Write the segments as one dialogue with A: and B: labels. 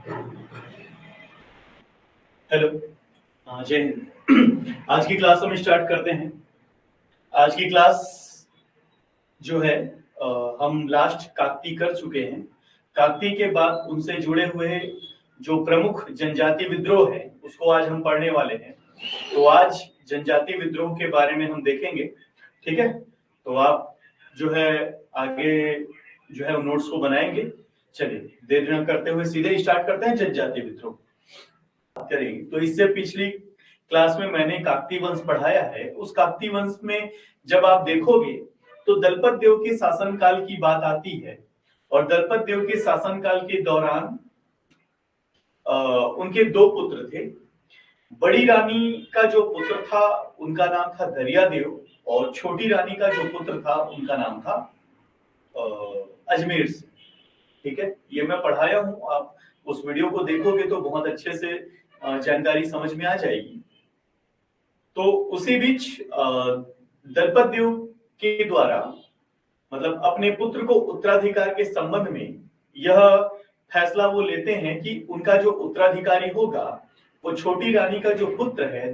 A: Hello. हाँ, जय हिंद। आज की क्लास हम स्टार्ट करते हैं। आज की क्लास जो है हम लास्ट काकती कर चुके हैं। काकती के बाद उनसे जुड़े हुए जो प्रमुख जनजाति विद्रोह है उसको आज हम पढ़ने वाले हैं। तो आज जनजाति विद्रोह के बारे में हम देखेंगे। ठीक है, तो आप जो है आगे जो है नोट्स को बनाएंगे। चलिए देर न करते हुए सीधे स्टार्ट करते हैं जनजाति विद्रोह करेंगे। तो इससे पिछली क्लास में मैंने काकती वंश पढ़ाया है। उस काकती वंश में जब आप देखोगे तो दलपत देव के शासनकाल की बात आती है और दलपत देव के शासनकाल के दौरान उनके दो पुत्र थे। बड़ी रानी का जो पुत्र था उनका नाम था दरियादेव और छोटी रानी का जो पुत्र था उनका नाम था अजमेर सिंह। ठीक है, ये मैं पढ़ाया हूं। आप उस वीडियो को देखोगे तो बहुत अच्छे से जानकारी समझ में आ जाएगी। तो उसी बीच दलपत देव के द्वारा मतलब अपने पुत्र को उत्तराधिकार के संबंध में यह फैसला वो लेते हैं कि उनका जो उत्तराधिकारी होगा वो छोटी रानी का जो पुत्र है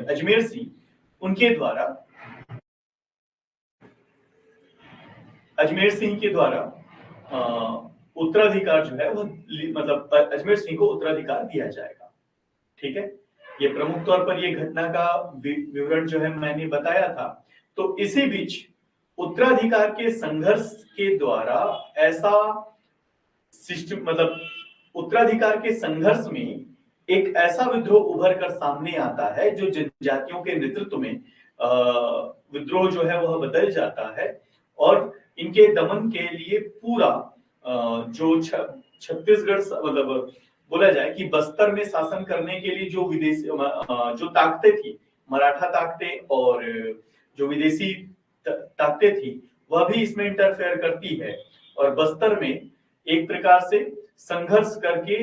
A: अजमेर सिंह, उनके द्वारा अजमेर सिंह के द्वारा उत्तराधिकार जो है वो मतलब अजमेर सिंह को उत्तराधिकार दिया जाएगा। ठीक है, ये प्रमुख तौर पर ये घटना का विवरण जो है मैंने बताया था। तो इसी बीच उत्तराधिकार के संघर्ष के द्वारा ऐसा सिस्टम मतलब उत्तराधिकार के संघर्ष में एक ऐसा विद्रोह उभर कर सामने आता है जो जनजातियों के नेतृत्व में विद्रोह जो है वह बदल जाता है और इनके दमन के लिए पूरा जो छत्तीसगढ़ मतलब बोला जाए कि बस्तर में शासन करने के लिए जो विदेशी जो ताकतें थी, मराठा ताकतें और जो विदेशी ताकतें थी वह भी इसमें इंटरफेयर करती है और बस्तर में एक प्रकार से संघर्ष करके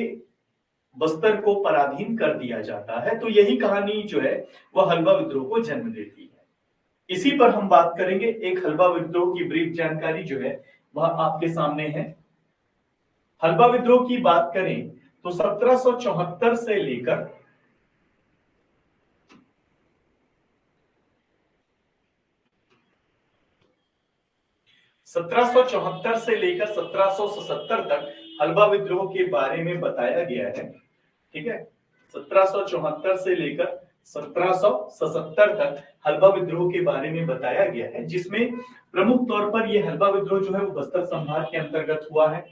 A: बस्तर को पराधीन कर दिया जाता है। तो यही कहानी जो है वह हलवा विद्रोह को जन्म देती है। इसी पर हम बात करेंगे। एक हलवा विद्रोह की ब्रीफ जानकारी जो है वह आपके सामने है। हलवा विद्रोह की बात करें तो 1774 से लेकर 1774 से लेकर 1777 तक हलवा विद्रोह के बारे में बताया गया है। ठीक है, 1774 से लेकर 1777 तक हलवा विद्रोह के बारे में बताया गया है, जिसमें प्रमुख तौर पर यह हलवा विद्रोह जो है वो बस्तर संभाग के अंतर्गत हुआ है।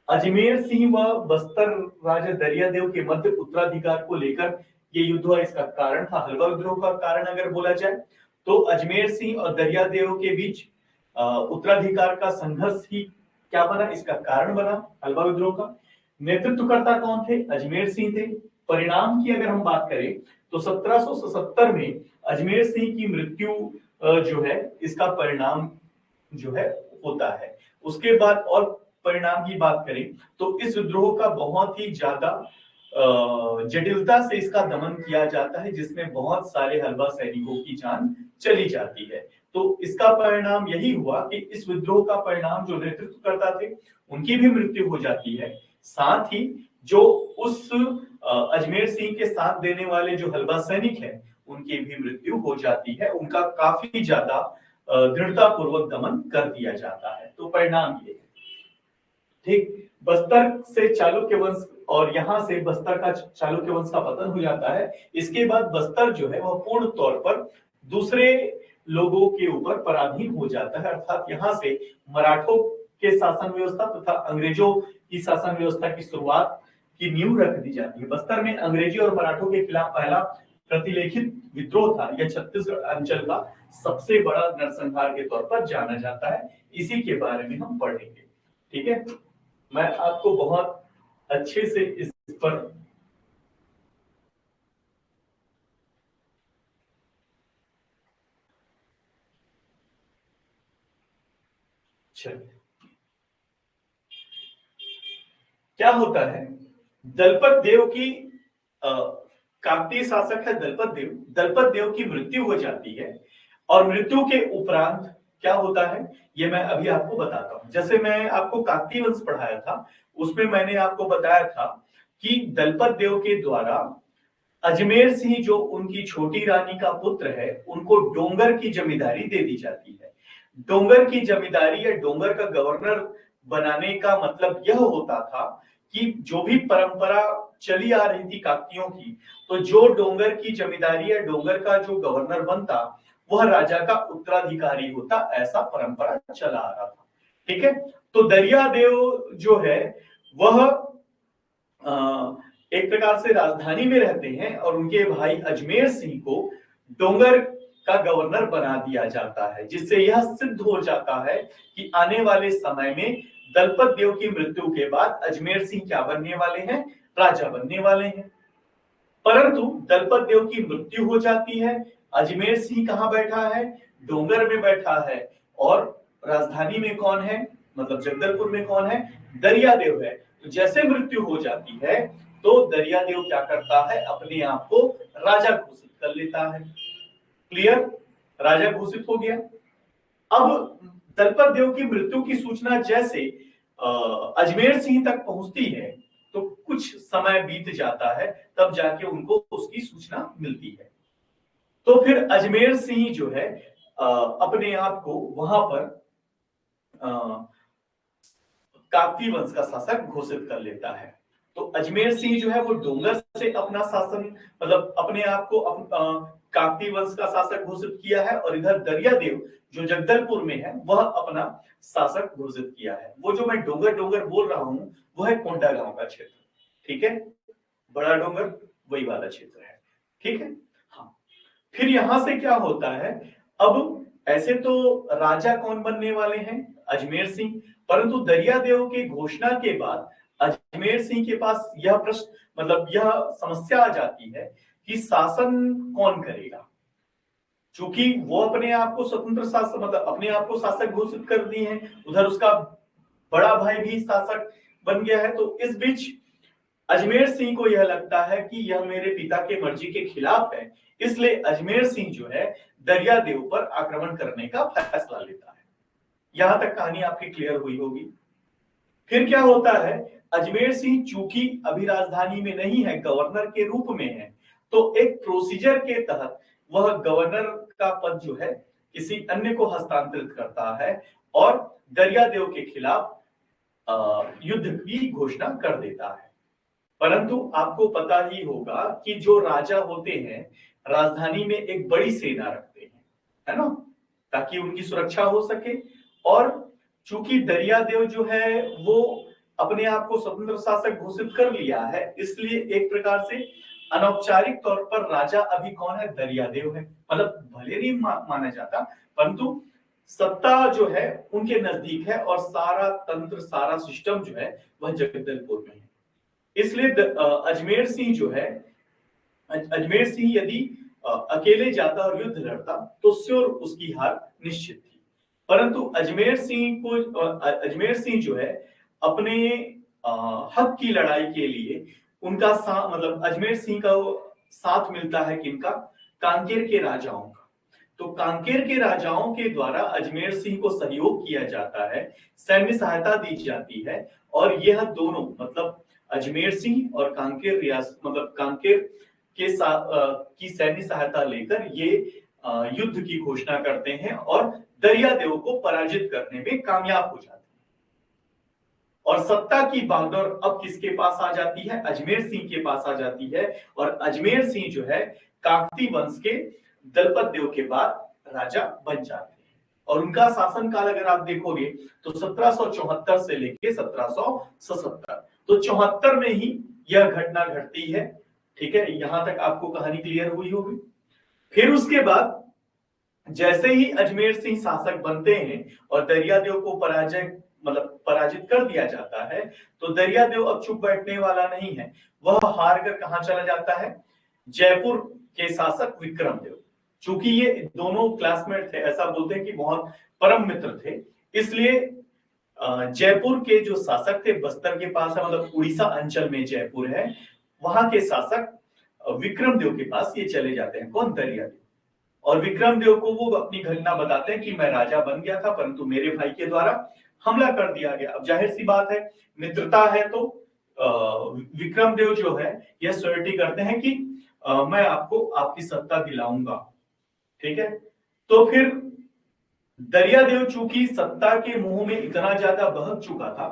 A: अजमेर सिंह व बस्तर राजा दरियादेव के मध्य उत्तराधिकार को लेकर ये युद्ध हुआ। इसका कारण था हलवा विद्रोह का कारण अगर बोला जाए तो अजमेर सिंह और दरियादेव के बीच उत्तराधिकार का संघर्ष ही क्या बना, इसका कारण बना हलवा विद्रोह का। नेतृत्वकर्ता कौन थे? अजमेर सिंह थे। परिणाम की अगर हम बात करें तो 1777 में अजमेर सिंह की मृत्यु जो है इसका परिणाम जो है होता है। उसके बाद और परिणाम की बात करें तो इस विद्रोह का बहुत ही ज्यादा जटिलता से इसका दमन किया जाता है, जिसमें बहुत सारे हलवा सैनिकों की जान चली जाती है। तो इसका परिणाम यही हुआ कि इस विद्रोह का परिणाम जो नेतृत्व करता थे उनकी भी मृत्यु हो जाती है। साथ ही जो उस अजमेर सिंह के साथ देने वाले जो हलवा सैनिक है उनकी भी मृत्यु हो जाती है। उनका काफी ज्यादा दृढ़ता पूर्वक दमन कर दिया जाता है। तो परिणाम ये है। ठीक, बस्तर से चालुक्य वंश और यहां से बस्तर का चालुक्य वंश का पतन हो जाता है। इसके बाद बस्तर जो है वह पूर्ण तौर पर दूसरे लोगों के ऊपर पराधीन हो जाता है, अर्थात यहाँ से मराठों के शासन व्यवस्था तथा अंग्रेजों की शासन व्यवस्था की शुरुआत की नींव रख दी जाती है। बस्तर में अंग्रेजी और मराठों के खिलाफ पहला प्रतिलेखित विद्रोह था। यह छत्तीसगढ़ अंचल का सबसे बड़ा नरसंहार के तौर पर जाना जाता है। इसी के बारे में हम पढ़ेंगे। ठीक है, मैं आपको बहुत अच्छे से इस पर क्या होता है, दलपत देव की काकतीय शासक है दलपत देव। दलपत देव की मृत्यु हो जाती है और मृत्यु के उपरांत क्या होता है ये मैं अभी आपको बताता हूं। जैसे मैं आपको काकतीय वंश पढ़ाया था उसमें मैंने आपको बताया था कि दलपत देव के द्वारा अजमेर सिंह जो उनकी छोटी रानी का पुत्र है उनको डोंगर की जमींदारी दे दी जाती है। डोंगर की जमींदारी या डोंगर का गवर्नर बनाने का मतलब यह होता था कि जो भी परंपरा चली आ रही थी काकतियों की, तो जो डोंगर की जमींदारी या डोंगर का जो गवर्नर बनता वह राजा का उत्तराधिकारी होता, ऐसा परंपरा चला आ रहा था। ठीक है, तो दरियादेव जो है वह एक प्रकार से राजधानी में रहते हैं और उनके भाई अजमेर सिंह को डोंगर का गवर्नर बना दिया जाता है, जिससे यह सिद्ध हो जाता है कि आने वाले समय में दलपत देव की मृत्यु के बाद अजमेर सिंह क्या बनने वाले हैं, राजा बनने वाले हैं। परंतु दलपत देव की मृत्यु हो जाती है, अजमेर सिंह कहां बैठा है, डोंगर में बैठा है, और राजधानी में कौन है, मतलब जगदलपुर में कौन है, दरियादेव है। तो जैसे मृत्यु हो जाती है तो दरियादेव क्या करता है, अपने आप को राजा घोषित कर लेता है। क्लियर, राजा घोषित हो गया। अब दलपत देव की मृत्यु की सूचना जैसे अजमेर सिंह तक पहुंचती है तो कुछ समय बीत जाता है, तब जाके उनको उसकी सूचना मिलती है। तो फिर अजमेर सिंह जो है अपने आप को वहां पर काकती वंश का शासक घोषित कर लेता है। तो अजमेर सिंह जो है वो डोंगर से अपना शासन, मतलब अपने आप को काकती वंश का शासक घोषित किया है, और इधर दरियादेव जो जगदलपुर में है वह अपना शासक घोषित किया है। वो जो मैं डोंगर डोंगर बोल रहा हूं वो है कोंडा गांव का क्षेत्र। ठीक है, बड़ा डोंगर वही वाला क्षेत्र है। ठीक है, हाँ। फिर यहां से क्या होता है, अब ऐसे तो राजा कौन बनने वाले हैं, अजमेर सिंह, परंतु दरियादेव की घोषणा के बाद अजमेर सिंह के पास यह प्रश्न, मतलब यह समस्या आ जाती है कि शासन कौन करेगा। चूंकि वो अपने आप को स्वतंत्र शासक, मतलब अपने आप को शासक घोषित कर दिए हैं, उधर उसका बड़ा भाई भी शासक बन गया है, तो इस बीच अजमेर सिंह को यह लगता है कि यह मेरे पिता के मर्जी के खिलाफ है, इसलिए अजमेर सिंह जो है दरियादेव पर आक्रमण करने का फैसला लेता है। यहां तक कहानी आपकी क्लियर हुई होगी। फिर क्या होता है, अजमेर सिंह चूंकि अभी राजधानी में नहीं है, गवर्नर के रूप में है, तो एक प्रोसीजर के तहत वह गवर्नर का पद जो है किसी अन्य को हस्तांतरित करता है और दरियादेव के खिलाफ युद्ध की घोषणा कर देता है। परंतु आपको पता ही होगा कि जो राजा होते हैं राजधानी में एक बड़ी सेना रखते हैं, है ना, ताकि उनकी सुरक्षा हो सके। और चूंकि दरियादेव जो है वो अपने आप को स्वतंत्र शासक घोषित कर लिया है, इसलिए एक प्रकार से अनौपचारिक तौर पर राजा अभी कौन है, दरियादेव है। मतलब भले नहीं माना जाता, परंतु सत्ता जो है उनके नजदीक है और सारा तंत्र, सारा सिस्टम जो है वह जगदलपुर में है। इसलिए अजमेर सिंह जो है, अजमेर सिंह यदि अकेले जाता और युद्ध लड़ता तो श्योर उसकी हार निश्चित थी। परंतु अजमेर सिंह जो है अपने हक की लड़ाई के लिए उनका मतलब अजमेर सिंह का साथ मिलता है किनका, कांकेर के राजाओं का। तो कांकेर के राजाओं के द्वारा अजमेर सिंह को सहयोग किया जाता है, सैन्य सहायता दी जाती है, और यह दोनों मतलब अजमेर सिंह और कांकेर रियासत, मतलब कांकेर के साथ की सैन्य सहायता लेकर ये युद्ध की घोषणा करते हैं और दरियादेव को पराजित करने में कामयाब हो जाते हैं। और सत्ता की बागडोर अब किसके पास आ जाती है, अजमेर सिंह के पास आ जाती है, और अजमेर सिंह जो है काकती वंश के दलपत देव के बाद राजा बन जाते हैं। और उनका शासनकाल अगर आप देखोगे तो 1774 से लेके 1777, तो 74 में ही यह घटना घटती है। ठीक है, यहां तक आपको कहानी क्लियर हुई होगी। फिर उसके बाद जैसे ही अजमेर सिंह शासक बनते हैं और दरियादेव को पराजित कर दिया जाता है, तो दरियादेव अब चुप बैठने वाला नहीं है, वह हार कर कहां चला जाता है, जयपुर के शासक विक्रमदेव। चूंकि ये दोनों क्लासमेट थे, ऐसा बोलते हैं कि बहुत परम मित्र थे, इसलिए जयपुर के जो शासक थे, बस्तर के पास है, मतलब उड़ीसा अंचल में जयपुर है, वहां के शासक विक्रमदेव के पास ये चले जाते हैं। कौन, दरियादेव। और विक्रमदेव को वो अपनी घटना बताते हैं कि मैं राजा बन गया था, परंतु मेरे भाई के द्वारा हमला कर दिया गया। अब जाहिर सी बात है, मित्रता है तो विक्रमदेव जो है यह श्योरिटी करते हैं कि मैं आपको आपकी सत्ता दिलाऊंगा। ठीक है, तो फिर दरियादेव चूंकि सत्ता के मुंह में इतना ज्यादा बहक चुका था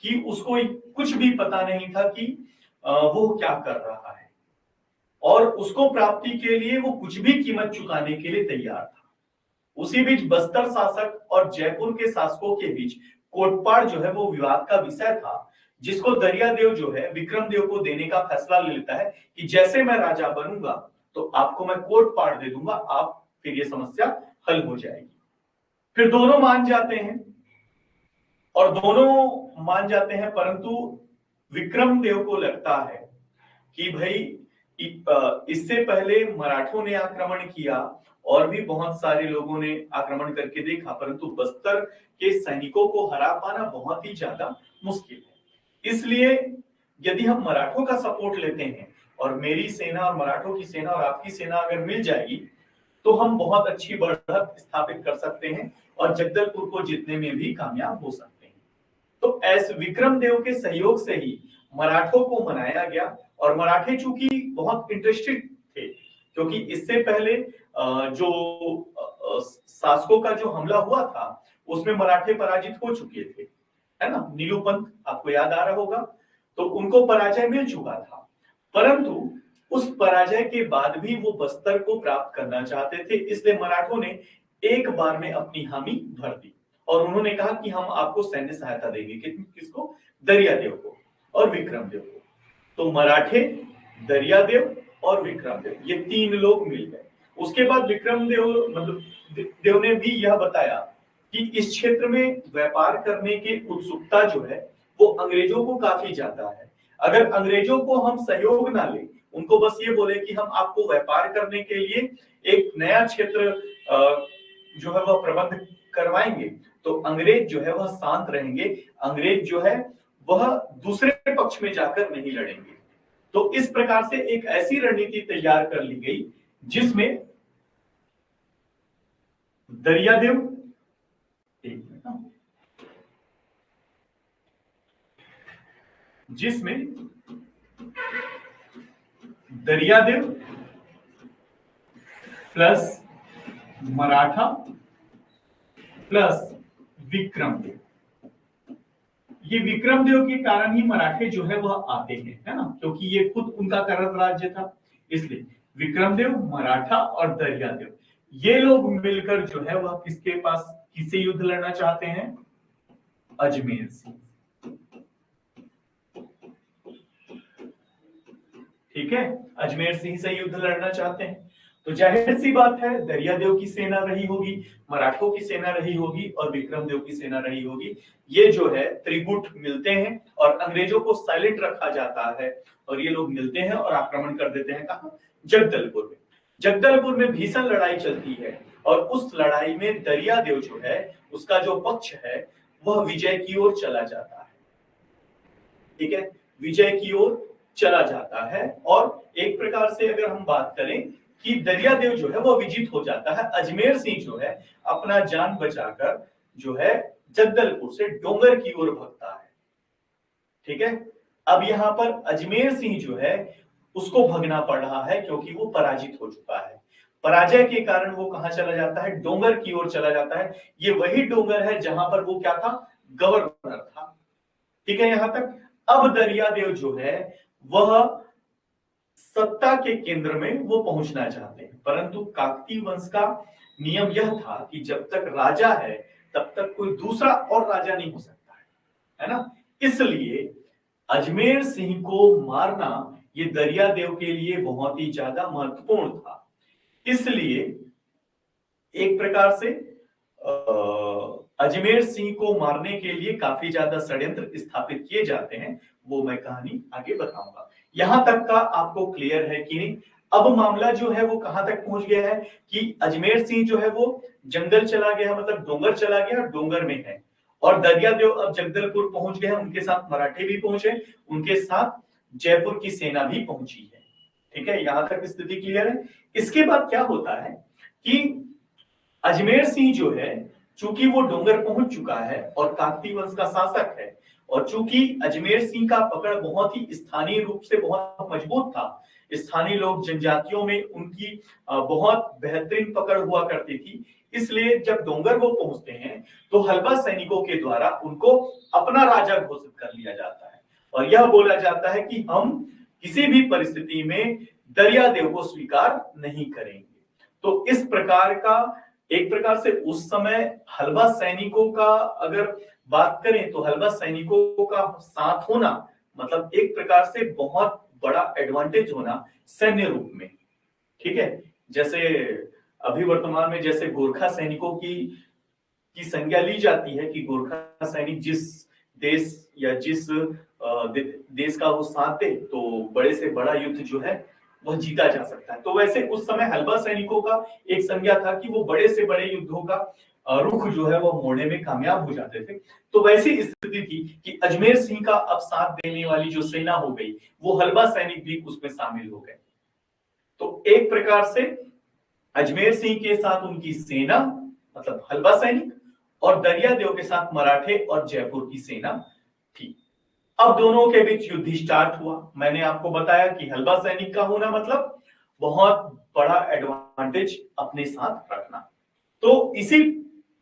A: कि उसको कुछ भी पता नहीं था कि वो क्या कर रहा है, और उसको प्राप्ति के लिए वो कुछ भी कीमत चुकाने के लिए तैयार था। उसी बीच बस्तर शासक और जयपुर के शासकों के बीच कोटपाड़ जो है वो विवाद का विषय था, जिसको दरियादेव जो है विक्रमदेव को देने का फैसला ले लेता है कि जैसे मैं राजा बनूंगा तो आपको मैं कोटपाड़ दे दूंगा, आप फिर ये समस्या हल हो जाएगी। फिर दोनों मान जाते हैं, और दोनों मान जाते हैं, परंतु विक्रमदेव को लगता है कि भाई इससे पहले मराठों ने आक्रमण किया और भी बहुत सारे लोगों ने आक्रमण करके देखा, परंतु बस्तर के सैनिकों को हरा पाना बहुत ही ज्यादा मुश्किल है। इसलिए यदि हम मराठों का सपोर्ट लेते हैं और मेरी सेना और मराठों की सेना और आपकी सेना अगर मिल जाएगी तो हम बहुत अच्छी बढ़त स्थापित कर सकते हैं और जगदलपुर को जीतने में भी कामयाब हो सकते हैं। तो ऐसे विक्रमदेव के सहयोग से ही मराठों को मनाया गया, और मराठे चूंकि बहुत इंटरेस्टेड थे, क्योंकि इससे पहले जो शासकों का जो हमला हुआ था उसमें मराठे पराजित हो चुके थे, है ना, नीलूपंथ आपको याद आ रहा होगा, तो उनको पराजय मिल चुका था। परंतु उस पराजय के बाद भी वो बस्तर को प्राप्त करना चाहते थे, इसलिए मराठों ने एक बार में अपनी हामी भर दी और उन्होंने कहा कि हम आपको सैन्य सहायता देंगे। किसको? दरियादेव को और विक्रमदेव को। तो मराठे, दरियादेव और विक्रमदेव, ये तीन लोग मिल गए। उसके बाद विक्रमदेव मतलब देव ने भी यह बताया कि इस क्षेत्र में व्यापार करने की उत्सुकता जो है वो अंग्रेजों को काफी ज्यादा है। अगर अंग्रेजों को हम सहयोग ना ले, उनको बस ये बोले कि हम आपको व्यापार करने के लिए एक नया क्षेत्र जो है वह प्रबंध करवाएंगे, तो अंग्रेज जो है वह शांत रहेंगे, अंग्रेज जो है वह दूसरे पक्ष में जाकर नहीं लड़ेंगे। तो इस प्रकार से एक ऐसी रणनीति तैयार कर ली गई जिसमें दरियादेव, दरियादेव प्लस मराठा प्लस विक्रमदेव, ये विक्रमदेव के कारण ही मराठे जो है वह आते हैं, है ना, क्योंकि ये खुद उनका करत राज्य था। इसलिए विक्रमदेव, मराठा और दरियादेव ये लोग मिलकर जो है वह किसके पास, किससे युद्ध लड़ना चाहते हैं? अजमेर से। ठीक है, अजमेर सिंह से युद्ध लड़ना चाहते हैं। तो जाहिर सी बात है दरियादेव की सेना रही होगी, मराठों की सेना रही होगी और विक्रमदेव की सेना रही होगी। ये जो है त्रिगुट मिलते हैं और अंग्रेजों को साइलेंट रखा जाता है और ये लोग मिलते हैं और आक्रमण कर देते हैं। कहां? जगदलपुर में। जगदलपुर में भीषण लड़ाई चलती है और उस लड़ाई में दरियादेव जो है उसका जो पक्ष है वह विजय की ओर चला जाता है। ठीक है, विजय की ओर चला जाता है और एक प्रकार से अगर हम बात करें कि दरियादेव जो है वो विजित हो जाता है। अजमेर सिंह जो है अपना जान बचाकर जो है जगदलपुर से डोंगर की ओर भागता है। ठीक है, अब यहां पर अजमेर सिंह जो है उसको भागना पड़ रहा है क्योंकि वो पराजित हो चुका है। पराजय के कारण वो कहां चला जाता है? डोंगर की ओर चला जाता है। ये वही डोंगर है जहां पर वो क्या था? गवर्नर था। ठीक है यहां तक। अब दरियादेव जो है वह सत्ता के केंद्र में वो पहुंचना चाहते हैं, परंतु काकतीय वंश का नियम यह था कि जब तक राजा है तब तक कोई दूसरा और राजा नहीं हो सकता है ना। इसलिए अजमेर सिंह को मारना ये दरियादेव के लिए बहुत ही ज्यादा महत्वपूर्ण था। इसलिए एक प्रकार से अजमेर सिंह को मारने के लिए काफी ज्यादा षड्यंत्र स्थापित किए जाते हैं, वो मैं कहानी आगे बताऊंगा। यहां तक का आपको क्लियर है कि नहीं? अब मामला जो है वो कहां तक पहुंच गया है कि अजमेर सिंह जो है वो जंगल चला गया, मतलब डोंगर चला गया, डोंगर में है, और दरियादेव अब जगदलपुर पहुंच गए, उनके साथ मराठे भी पहुंचे, उनके साथ जयपुर की सेना भी पहुंची है। ठीक है, यहां तक स्थिति क्लियर है। इसके बाद क्या होता है कि अजमेर सिंह जो है चूंकि वो डोंगर पहुंच चुका है और काकती वंश का शासक है, और चूंकि अजमेर सिंह का पकड़ बहुत ही स्थानीय रूप से बहुत मजबूत था, स्थानीय लोग जनजातियों में उनकी बहुत बेहतरीन पकड़ हुआ करती थी, इसलिए जब डोंगर वो पहुंचते हैं तो हलबा सैनिकों के द्वारा उनको अपना राजा घोषित कर लिया जाता है और यह बोला जाता है कि हम किसी भी परिस्थिति में दरियादेव को स्वीकार नहीं करेंगे। तो इस प्रकार का एक प्रकार से उस समय हलबा सैनिकों का अगर बात करें तो हलबा सैनिकों का साथ होना मतलब एक प्रकार से बहुत बड़ा एडवांटेज होना सैन्य रूप में, ठीक है। जैसे अभी वर्तमान में जैसे गोरखा सैनिकों की संज्ञा ली जाती है कि गोरखा सैनिक जिस देश या जिस देश का वो साथ दे तो बड़े से बड़ा युद्ध जो है वह जीता जा सकता है। तो वैसे उस समय हलबा सैनिकों का एक संज्ञा था कि वो बड़े से बड़े युद्धों का रुख जो है वो मोड़ने में कामयाब हो जाते थे। तो वैसी स्थिति थी कि अजमेर सिंह का अब साथ देने वाली जो सेना हो गई वो हलबा सैनिक भी उसमें शामिल हो गए। तो एक प्रकार से अजमेर सिंह के साथ उनकी सेना मतलब हलबा सैनिक और दरियादेव के साथ मराठे और जयपुर की सेना थी। अब दोनों के बीच युद्ध स्टार्ट हुआ। मैंने आपको बताया कि हलबा सैनिक का होना मतलब बहुत बड़ा एडवांटेज अपने साथ रखना। तो इसी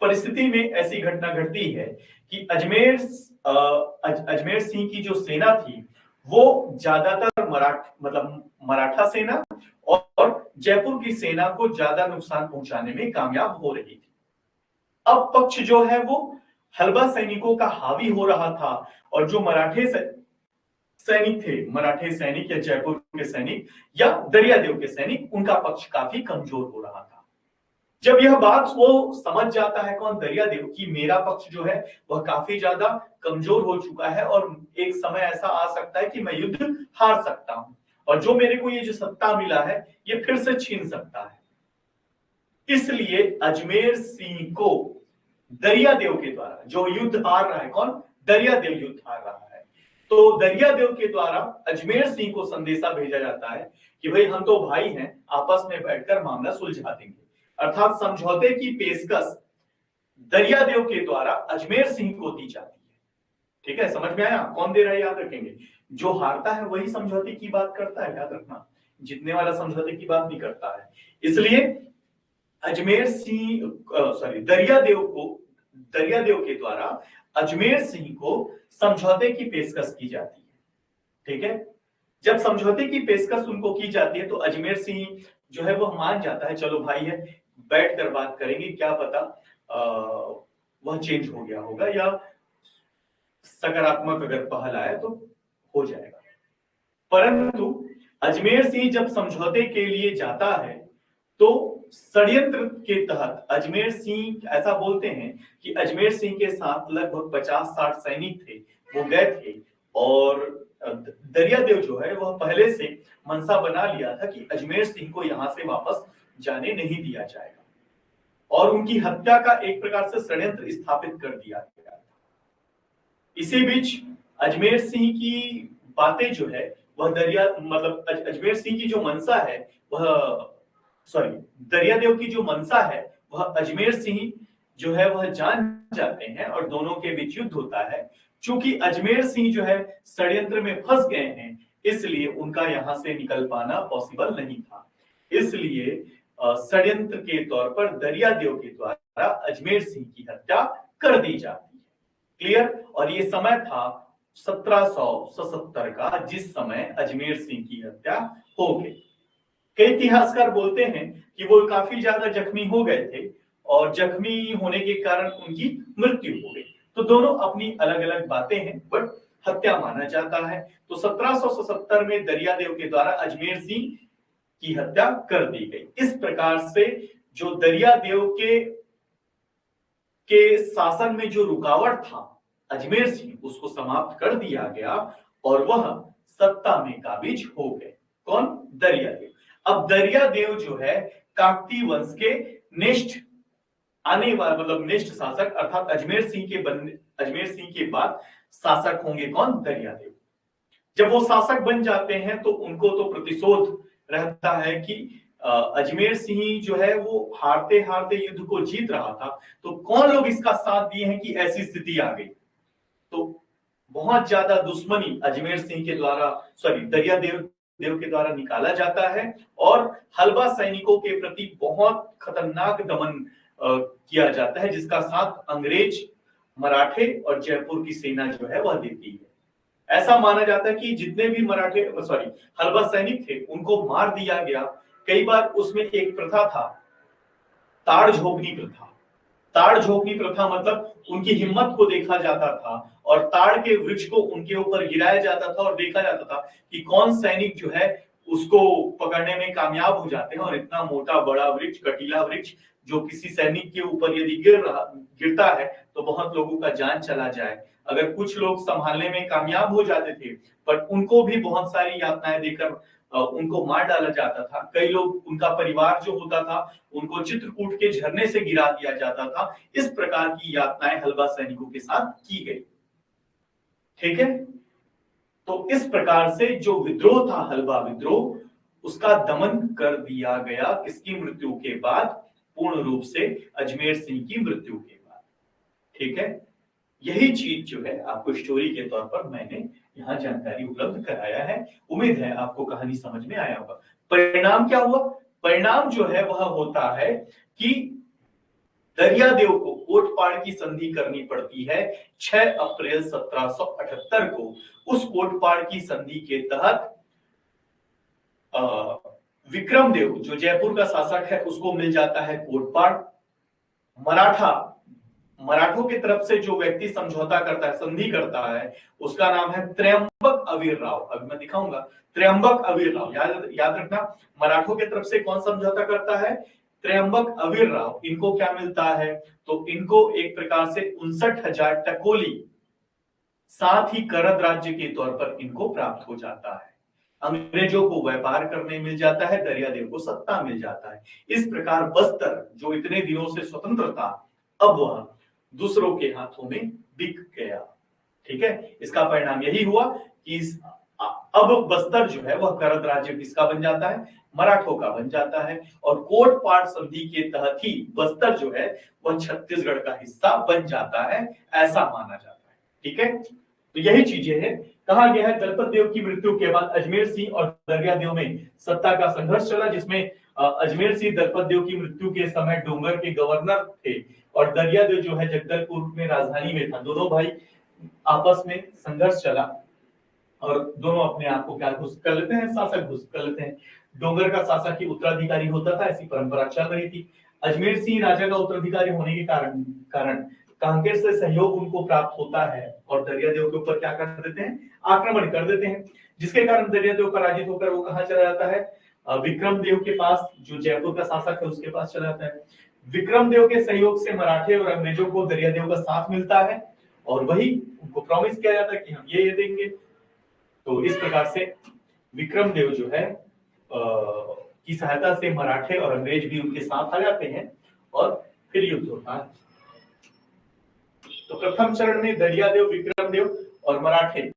A: परिस्थिति में ऐसी घटना घटती है कि अजमेर सिंह की जो सेना थी वो ज्यादातर मराठा सेना और जयपुर की सेना को ज्यादा नुकसान पहुंचाने में कामयाब हो रही थी। अब पक्ष जो है वो हलबा सैनिकों का हावी हो रहा था और जो मराठे सैनिक थे, मराठे सैनिक या जयपुर के सैनिक या दरियादेव के सैनिक, उनका पक्ष काफी कमजोर हो रहा था। जब यह बात वो समझ जाता है कौन, दरियादेव, कि मेरा पक्ष जो है वह काफी ज्यादा कमजोर हो चुका है और एक समय ऐसा आ सकता है कि मैं युद्ध हार सकता हूं और जो मेरे को ये जो सत्ता मिला है ये फिर से छीन सकता है, इसलिए अजमेर सिंह को दरियादेव के द्वारा, जो युद्ध हार रहा है कौन, दरियादेव युद्ध हार रहा है, तो दरियादेव के द्वारा अजमेर सिंह को संदेशा भेजा जाता है कि भाई हम तो भाई हैं, आपस में बैठकर मामला सुलझा देंगे। अर्थात समझौते की पेशकश दरियादेव के द्वारा अजमेर सिंह को दी जाती है। ठीक है, समझ में आया? कौन दे रहा है याद रखेंगे, जो हारता है वही समझौते की बात करता है, याद रखना, जीतने वाला समझौते की बात नहीं करता है। इसलिए अजमेर सिंह दरियादेव के द्वारा अजमेर सिंह को समझौते की पेशकश की जाती है। ठीक है, जब समझौते की पेशकश उनको की जाती है तो अजमेर सिंह जो है वह मान जाता है, चलो भाई है, बैठ कर बात करेंगे, क्या पता वह चेंज हो गया होगा या सकारात्मक अगर पहल आए तो हो जाएगा। परंतु अजमेर सिंह जब समझौते के लिए जाता है तो षड्यंत्र के तहत अजमेर सिंह, ऐसा बोलते हैं कि अजमेर सिंह के साथ लगभग 50-60 सैनिक थे, वो गए थे और दरियादेव जो है वह पहले से मनसा बना लिया था कि अजमेर सिंह को यहां से वापस जाने नहीं दिया जाएगा और उनकी हत्या का एक प्रकार से षड्यंत्र स्थापित कर दिया गया था। इसी बीच अजमेर सिंह की बातें जो है वह अजमेर सिंह की जो मनसा है वह दरियादेव की जो मनसा है वह अजमेर सिंह जो है वह जान जाते हैं और दोनों के बीच युद्ध होता है। चूंकि अजमेर सिंह जो है षड्यंत्र में फंस गए हैं इसलिए उनका यहां से निकल पाना पॉसिबल नहीं था, इसलिए षड्यंत्र के तौर पर दरियादेव के द्वारा अजमेर सिंह की हत्या कर दी जाती है। क्लियर? और ये समय था 1777 का, जिस समय अजमेर सिंह की हत्या हो गई। कई इतिहासकार बोलते हैं कि वो काफी ज्यादा जख्मी हो गए थे और जख्मी होने के कारण उनकी मृत्यु हो गई। तो दोनों अपनी अलग अलग बातें हैं, बट हत्या माना जाता है। तो 1777 में दरियादेव के द्वारा अजमेर सिंह की हत्या कर दी गई। इस प्रकार से जो दरियादेव के शासन में जो रुकावट था अजमेर सिंह, उसको समाप्त कर दिया गया और वह सत्ता में काबिज हो गए। कौन? दरियादेव। अब दरियादेव जो है काकती वंश के नेक्स्ट आने वाले नेक्स्ट शासक, अर्थात अजमेर सिंह के बाद शासक होंगे कौन? दरियादेव। जब वो शासक बन जाते हैं तो उनको तो प्रतिशोध रहता है कि अजमेर सिंह जो है वो हारते हारते युद्ध को जीत रहा था, तो कौन लोग इसका साथ दिए हैं कि ऐसी स्थिति आ गई। तो बहुत ज्यादा दुश्मनी अजमेर सिंह के द्वारा, सॉरी, दरिया देव के द्वारा निकाला जाता है और हलबा सैनिकों के प्रति बहुत खतरनाक दमन किया जाता है, जिसका साथ अंग्रेज, मराठे और जयपुर की सेना जो है वह देती है। ऐसा माना जाता है कि जितने भी मराठे, सॉरी, हलबा सैनिक थे उनको मार दिया गया। कई बार उसमें एक प्रथा था, ताड़ झोंकनी प्रथा। ताड़ झोंकनी प्रथा मतलब उनकी हिम्मत को देखा जाता था और ताड़ के वृक्ष को उनके ऊपर गिराया जाता था और देखा जाता था कि कौन सैनिक जो है उसको पकड़ने में कामयाब हो जाते हैं। और इतना मोटा बड़ा वृक्ष, कटीला वृक्ष, जो किसी सैनिक के ऊपर यदि गिरता है तो बहुत लोगों का जान चला जाए। अगर कुछ लोग संभालने में कामयाब हो जाते थे, पर उनको भी बहुत सारी यातनाएं देकर उनको मार डाला जाता था। कई लोग, उनका परिवार जो होता था, उनको चित्रकूट के झरने से गिरा दिया जाता था। इस प्रकार की यातनाएं हलबा सैनिकों के साथ की गई। ठीक है, तो इस प्रकार से जो विद्रोह था, हलबा विद्रोह, उसका दमन कर दिया गया। किसकी मृत्यु के बाद? पूर्ण रूप से अजमेर सिंह की मृत्यु के बाद। ठीक है, यही चीज जो है आपको स्टोरी के तौर पर मैंने यहाँ जानकारी उपलब्ध कराया है। उम्मीद है आपको कहानी समझ में आया होगा। परिणाम क्या हुआ? परिणाम जो है वह होता है कि दरियादेव को कोटपाड़ की संधि करनी पड़ती है 6 अप्रैल 1778 को। उस कोटपाड़ की संधि के तहत विक्रमदेव जो जयपुर का शासक है उसको मिल जाता है कोटपाड़। मराठों की तरफ से जो व्यक्ति समझौता करता है, संधि करता है, उसका नाम है त्र्यंबक अवीरराव। अभी मैं दिखाऊंगा, त्र्यंबक अवीरराव, याद रखना। मराठों की तरफ से कौन समझौता करता है? त्र्यंबक अवीरराव। इनको क्या मिलता है? तो इनको एक प्रकार से 59,000 टकोली, साथ ही करद राज्य के तौर पर इनको प्राप्त हो जाता है। अंग्रेजों को व्यापार करने मिल जाता है, दरियादेव को सत्ता मिल जाता है। इस प्रकार बस्तर जो इतने दिनों से स्वतंत्र था, अब वह दूसरों के हाथों में बिक गया। ठीक है, इसका परिणाम यही हुआ कि अब बस्तर जो है वह करद राज्य किसका बन जाता है? मराठों का बन जाता है। और कोटपाड़ संधि के तहत ही बस्तर जो है वह छत्तीसगढ़ का हिस्सा बन जाता है, ऐसा माना जाता है। ठीक है, तो यही चीजें हैं। कहा गया है दलपत देव की मृत्यु के बाद अजमेर सिंह और दरियादेव में सत्ता का संघर्ष चला, जिसमें अजमेर सिंह दलपत देव की मृत्यु के समय डोंगर के गवर्नर थे और दरियादेव जो है जगदलपुर में राजधानी में था। दोनों भाई आपस में संघर्ष चला और दोनों अपने आप को क्या घोषित कर लेते हैं? शासक घोषित कर लेते हैं। डोंगर का शासक ही उत्तराधिकारी होता था, ऐसी परंपरा चल रही थी। अजमेर सिंह राजा का उत्तराधिकारी होने के कारण कांकेर से सहयोग उनको प्राप्त होता है और दरियादेव के ऊपर क्या कर देते हैं? आक्रमण कर देते हैं, जिसके कारण दरियादेव पराजित होकर वो कहां चला जाता है? विक्रमदेव के पास, जो जयपुर का शासक है उसके पास चला जाता है। विक्रमदेव के सहयोग से मराठे और अंग्रेजों को दरियादेव का साथ मिलता है और वही उनको प्रॉमिस किया जाता है कि हम ये देंगे। तो इस प्रकार से विक्रमदेव जो है की सहायता से मराठे और अंग्रेज भी उनके साथ आ जाते हैं और फिर युद्ध होता है। तो प्रथम चरण में दरियादेव, विक्रमदेव और मराठे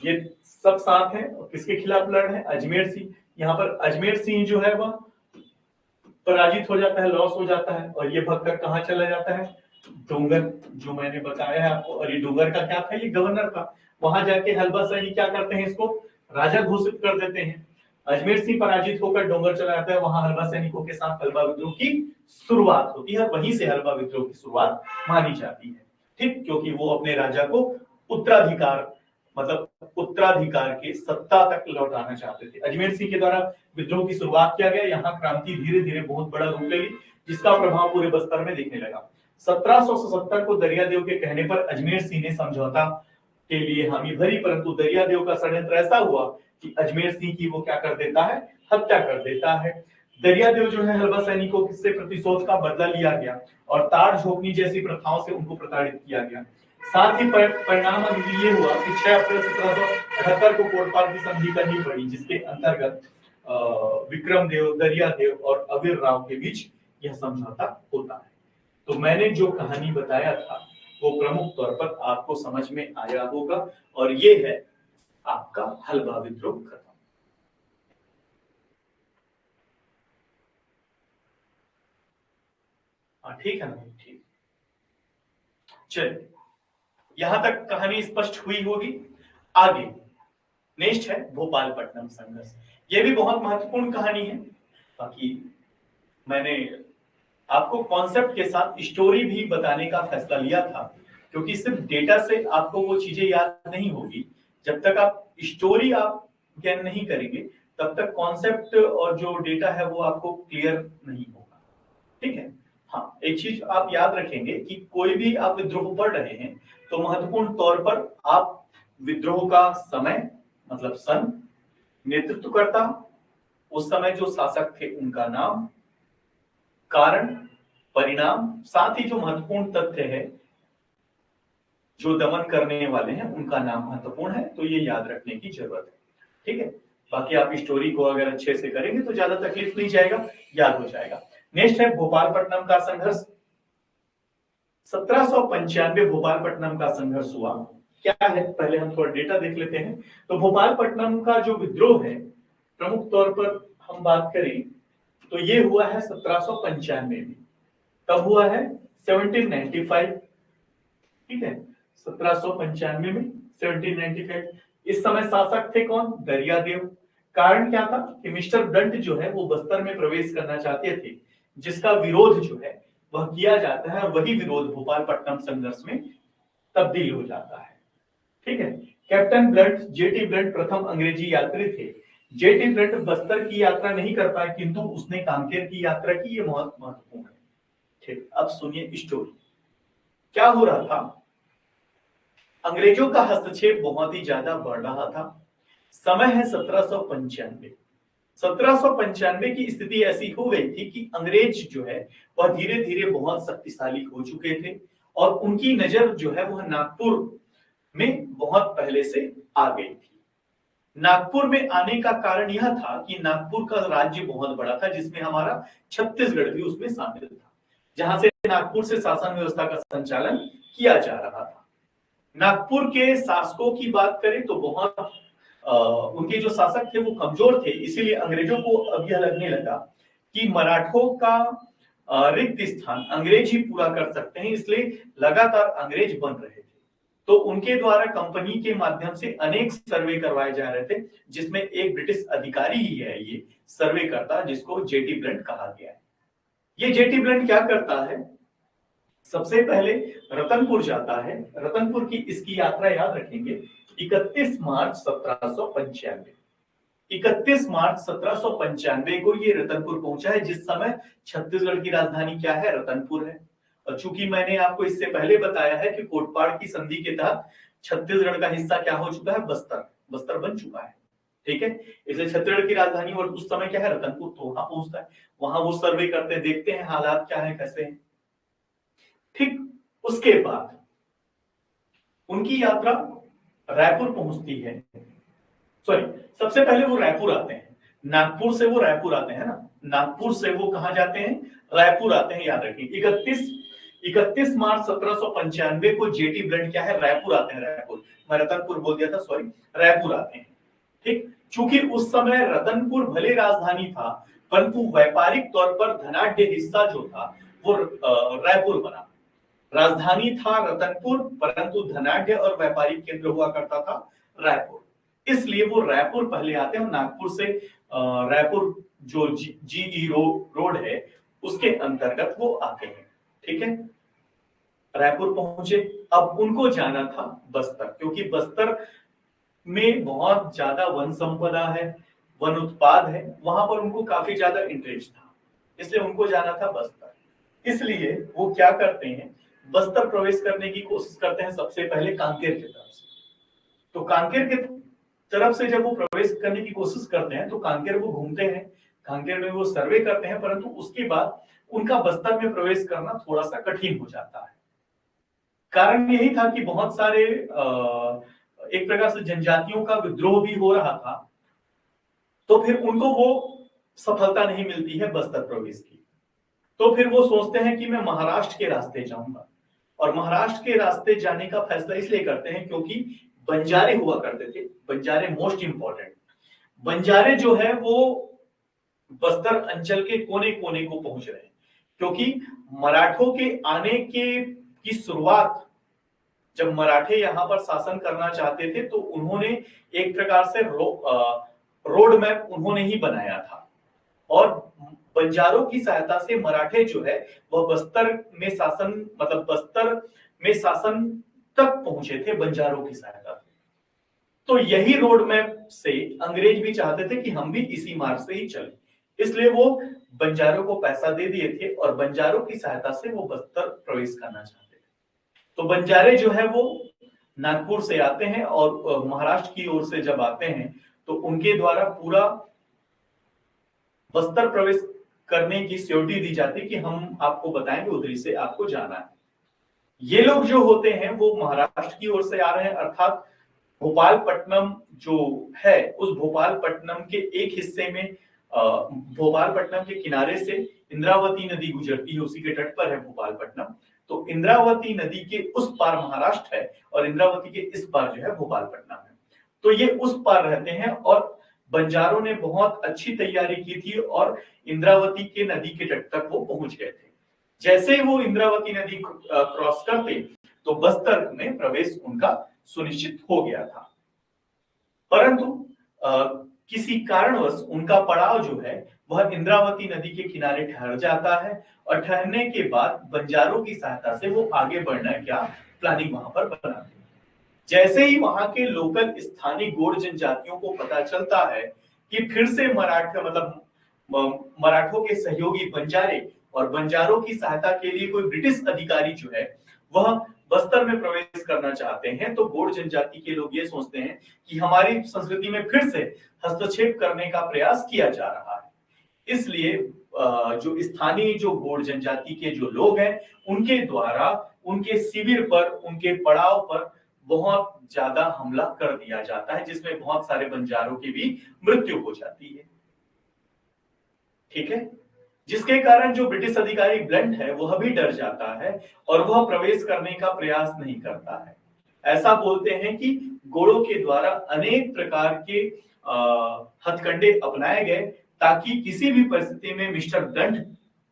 A: ये सब साथ हैं और किसके खिलाफ लड़ रहे हैं? अजमेर सिंह। यहाँ पर अजमेर सिंह जो है वह पराजित हो जाता है, लॉस हो जाता है और ये भगकर कहाँ चला जाता है? डोंगर, जो मैंने बताया है आपको। और ये डोंगर का क्या था? ये गवर्नर था। वहां जाके हलबा सैनिक क्या करते हैं? इसको राजा घोषित कर देते हैं। अजमेर सिंह पराजित होकर डोंगर चला जाता है। वहां हलबा सैनिकों के साथ हलबा विद्रोह की शुरुआत होती है, वहीं से हलबा विद्रोह की शुरुआत मानी जाती है। ठीक, क्योंकि वो अपने राजा को उत्तराधिकार, मतलब उत्तराधिकार के सत्ता तक लौटाना चाहते थे। अजमेर सिंह के द्वारा विद्रोह की शुरुआत किया गया। यहाँ क्रांति धीरे धीरे बहुत बड़ा रूप ले ली, जिसका प्रभाव पूरे बस्तर में दिखने लगा। 1777 को दरियादेव के कहने पर अजमेर सिंह ने समझौता के लिए हामी भरी, परंतु दरियादेव का षड्यंत्र ऐसा हुआ कि अजमेर सिंह की वो क्या कर देता है? हत्या कर देता है। दरियादेव जो है हलबा सैनिकों से प्रतिशोध का बदला लिया गया और ताड़ झोंकनी जैसी प्रथाओं से उनको प्रताड़ित किया गया। साथ ही परिणाम ये हुआ कि 6 अप्रैल 1778 को कोटपाड़ की संधि करनी पड़ी, जिसके अंतर्गत विक्रमदेव, दरियादेव और अवीरराव के बीच यह समझौता होता है। तो मैंने जो कहानी बताया था वो प्रमुख तौर पर आपको समझ में आया होगा और ये है आपका हलबा विद्रोह खत्म। हाँ ठीक है ना, ठीक। चलिए, यहां तक कहानी स्पष्ट हुई होगी। आगे नेक्स्ट है भोपालपट्टनम संघर्ष। ये भी बहुत महत्वपूर्ण कहानी है। बाकी मैंने आपको कॉन्सेप्ट के साथ स्टोरी भी बताने का फैसला लिया था, क्योंकि सिर्फ डेटा से आपको वो चीजें याद नहीं होगी। जब तक आप स्टोरी आप ज्ञान नहीं करेंगे, तब तक कॉन्सेप्ट और जो डेटा है वो आपको क्लियर नहीं होगा। ठीक है। हाँ, एक चीज आप याद रखेंगे कि कोई भी आप विद्रोह पढ़ रहे हैं तो महत्वपूर्ण तौर पर आप विद्रोह का समय, मतलब सन, नेतृत्वकर्ता, उस समय जो शासक थे उनका नाम, कारण, परिणाम, साथ ही जो महत्वपूर्ण तथ्य है जो दमन करने वाले हैं उनका नाम महत्वपूर्ण है, तो ये याद रखने की जरूरत है। ठीक है। बाकी आप स्टोरी को अगर अच्छे से करेंगे तो ज्यादा तकलीफ नहीं जाएगा, याद हो जाएगा। नेक्स्ट है भोपालपट्टनम का संघर्ष। 1795 भोपालपट्टनम का संघर्ष हुआ। क्या है, पहले हम थोड़ा डेटा देख लेते हैं। तो भोपालपट्टनम का जो विद्रोह है, प्रमुख तौर पर हम बात करें तो ये हुआ है 1795 में। कब हुआ है? 1795। ठीक है, 1795 में, 1795। इस समय शासक थे कौन? दरियादेव। कारण क्या था कि मिस्टर ब्लंट जो है वो बस्तर में प्रवेश करना चाहते थे, जिसका विरोध जो है वह किया जाता है, और वही विरोध भोपालपट्टनम संघर्ष में तब्दील हो जाता है। ठीक है। कैप्टन ब्लंट, जेटी ब्लंट प्रथम अंग्रेजी यात्री थे। जेटी ब्लंट बस्तर की यात्रा नहीं कर पाए, किंतु उसने कांकेर की यात्रा की। ये बहुत महत्वपूर्ण है। ठीक, अब सुनिए स्टोरी। क्या हो रहा था? अंग्रेजों का हस्तक्षेप बहुत ही ज्यादा बढ़ रहा था। समय है 1795। 1795 की स्थिति ऐसी हो गई थी कि अंग्रेज जो है वह धीरे धीरे बहुत शक्तिशाली हो चुके थे, और उनकी नजर जो है वह नागपुर में बहुत पहले से आ गई थी। नागपुर में आने का कारण यह था कि नागपुर का राज्य बहुत बड़ा था, जिसमें हमारा छत्तीसगढ़ भी उसमें शामिल था, जहां से नागपुर से शासन व्यवस्था का संचालन किया जा रहा था। नागपुर के शासकों की बात करें तो बहुत उनके जो शासक थे वो कमजोर थे, इसीलिए अंग्रेजों को अब यह लगने लगा कि मराठों का रिक्त स्थान अंग्रेज ही पूरा कर सकते हैं, इसलिए लगातार अंग्रेज बन रहे थे। तो उनके द्वारा कंपनी के माध्यम से अनेक सर्वे करवाए जा रहे थे, जिसमें एक ब्रिटिश अधिकारी ही है ये सर्वे करता, जिसको जेटी ब्लंट कहा गया है। ये जेटी ब्लंट क्या करता है? सबसे पहले रतनपुर जाता है। रतनपुर की इसकी यात्रा याद रखेंगे, 31 मार्च 1795। 31 मार्च 1795 को ये रतनपुर पहुंचा है, जिस समय छत्तीसगढ़ की राजधानी क्या है? रतनपुर है। और चूंकि मैंने आपको इससे पहले बताया है कि कोटपाड़ की संधि के तहत छत्तीसगढ़ का हिस्सा क्या हो चुका है? बस्तर। बस्तर बन चुका है। ठीक है, इसलिए छत्तीसगढ़ की राजधानी और उस समय क्या है? रतनपुर। तो वहां पहुंचता है, वहां वो सर्वे करते हैं, देखते हैं हालात क्या है, कैसे हैं। ठीक, उसके बाद उनकी यात्रा रायपुर पहुंचती है। सॉरी, सबसे पहले वो रायपुर आते हैं। नागपुर से वो रायपुर आते हैं ना, नागपुर से वो कहां जाते हैं? रायपुर आते हैं, याद रखिए। 31 मार्च 1795 को जेटी ब्लंट क्या है? रायपुर आते हैं। रायपुर, मैं रतनपुर बोल दिया था, सॉरी, रायपुर आते हैं। ठीक, चूंकि उस समय रतनपुर भले राजधानी था, परंतु व्यापारिक तौर पर धनाढ्य हिस्सा जो था वो रायपुर बना। राजधानी था रतनपुर, परंतु धनाढ्य और व्यापारिक केंद्र हुआ करता था रायपुर, इसलिए वो रायपुर पहले आते हैं। नागपुर से रायपुर जो जीई रोड है उसके अंतर्गत वो आते हैं। ठीक है, रायपुर पहुंचे। अब उनको जाना था बस्तर, क्योंकि बस्तर में बहुत ज्यादा वन संपदा है, वन उत्पाद है, वहां पर उनको काफी ज्यादा इंटरेस्ट था, इसलिए उनको जाना था बस्तर। इसलिए वो क्या करते हैं? बस्तर प्रवेश करने की कोशिश करते हैं सबसे पहले कांकेर की तरफ से। तो कांकेर की तरफ से जब वो प्रवेश करने की कोशिश करते हैं तो कांकेर वो घूमते हैं, कांकेर में वो सर्वे करते हैं, परंतु उसके बाद उनका बस्तर में प्रवेश करना थोड़ा सा कठिन हो जाता है। कारण यही था कि बहुत सारे एक प्रकार से जनजातियों का विद्रोह भी हो रहा था, तो फिर उनको वो सफलता नहीं मिलती है बस्तर प्रवेश की। तो फिर वो सोचते हैं कि मैं महाराष्ट्र के रास्ते जाऊंगा, और महाराष्ट्र के रास्ते जाने का फैसला इसलिए करते हैं क्योंकि बंजारे हुआ करते थे। बंजारे मोस्ट इंपॉर्टेंट, बंजारे जो है वो बस्तर अंचल के कोने कोने को पहुंच रहे हैं, क्योंकि मराठों के आने की शुरुआत, जब मराठे यहाँ पर शासन करना चाहते थे तो उन्होंने एक प्रकार से रोड मैप उन्होंने ही बनाया था, और बंजारों की सहायता से मराठे जो है वह बस्तर में शासन, मतलब बस्तर में शासन तक पहुंचे थे बंजारों की सहायता से। तो यही रोड मैप से अंग्रेज भी चाहते थे कि हम भी इसी मार्ग से ही चलें, इसलिए वो बंजारों को पैसा दे दिए थे और बंजारों की सहायता से वो बस्तर प्रवेश करना चाहते थे। तो बंजारे जो है वो नागपुर से आते हैं और महाराष्ट्र की ओर से जब आते हैं तो उनके द्वारा पूरा बस्तर प्रवेश करने की सिक्योरिटी दी जाती कि हम आपको बताएंगे उधरी से आपको जाना है। ये लोग जो होते हैं वो महाराष्ट्र की ओर से आ रहे हैं, अर्थात भोपालपट्टनम जो है उस भोपालपट्टनम के एक हिस्से में भोपालपट्टनम के किनारे से इंद्रावती नदी गुजरती है, उसी के तट पर है भोपालपट्टनम। तो इंद्रावती नदी के उस पार महाराष्ट्र है और इंद्रावती के इस पार जो है भोपालपट्टनम है। तो ये उस पार रहते हैं और बंजारों ने बहुत अच्छी तैयारी की थी और इंद्रावती के नदी के तट तक वो पहुंच गए थे। जैसे ही वो इंद्रावती नदी क्रॉस करते तो बस्तर में प्रवेश उनका सुनिश्चित हो गया था। परंतु किसी कारणवश उनका पड़ाव जो है वह इंद्रावती नदी के किनारे ठहर जाता है और ठहरने के बाद बंजारों की सहायता से वो आगे बढ़ना क्या प्लानिंग वहां पर बनाते हैं। जैसे ही वहां के लोकल स्थानीय गोंड जनजातियों को पता चलता है कि फिर से मराठा, मतलब मराठों के सहयोगी बंजारे और बंजारों की सहायता के लिए कोई ब्रिटिश अधिकारी जो है वह बस्तर में प्रवेश करना चाहते हैं, तो गोंड जनजाति के लोग ये सोचते हैं कि हमारी संस्कृति में फिर से हस्तक्षेप करने का प्रयास किया जा रहा है। इसलिए जो स्थानीय जो गोंड जनजाति के जो लोग हैं उनके द्वारा उनके शिविर पर, उनके पड़ाव पर बहुत ज्यादा हमला कर दिया जाता है, जिसमें बहुत सारे बंजारों की भी मृत्यु हो जाती है। ठीक है, जिसके कारण जो ब्रिटिश अधिकारी ब्लंट है वह भी डर जाता है और वह प्रवेश करने का प्रयास नहीं करता है। ऐसा बोलते हैं कि गोरों के द्वारा अनेक प्रकार के हथकंडे अपनाए गए ताकि किसी भी परिस्थिति में मिस्टर ब्लंट,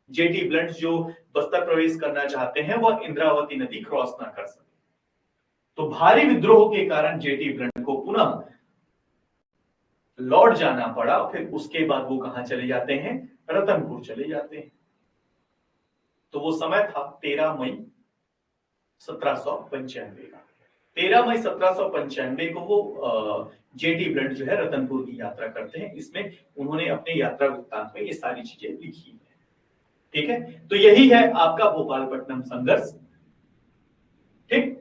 A: जेटी ब्लंट जो बस्तर प्रवेश करना चाहते हैं वह इंद्रावती नदी क्रॉस ना कर सके। तो भारी विद्रोह के कारण जेटी ब्लंट को पुनः लौट जाना पड़ा। फिर उसके बाद वो कहां चले जाते हैं, रतनपुर चले जाते हैं। तो वो समय था 13 मई 1795 का। 13 मई 1795 को वो जेटी ब्लंट जो है रतनपुर की यात्रा करते हैं। इसमें उन्होंने अपने यात्रा वृत्तांत में ये सारी चीजें लिखी है। ठीक है, तो यही है आपका भोपालपट्टनम संघर्ष। ठीक,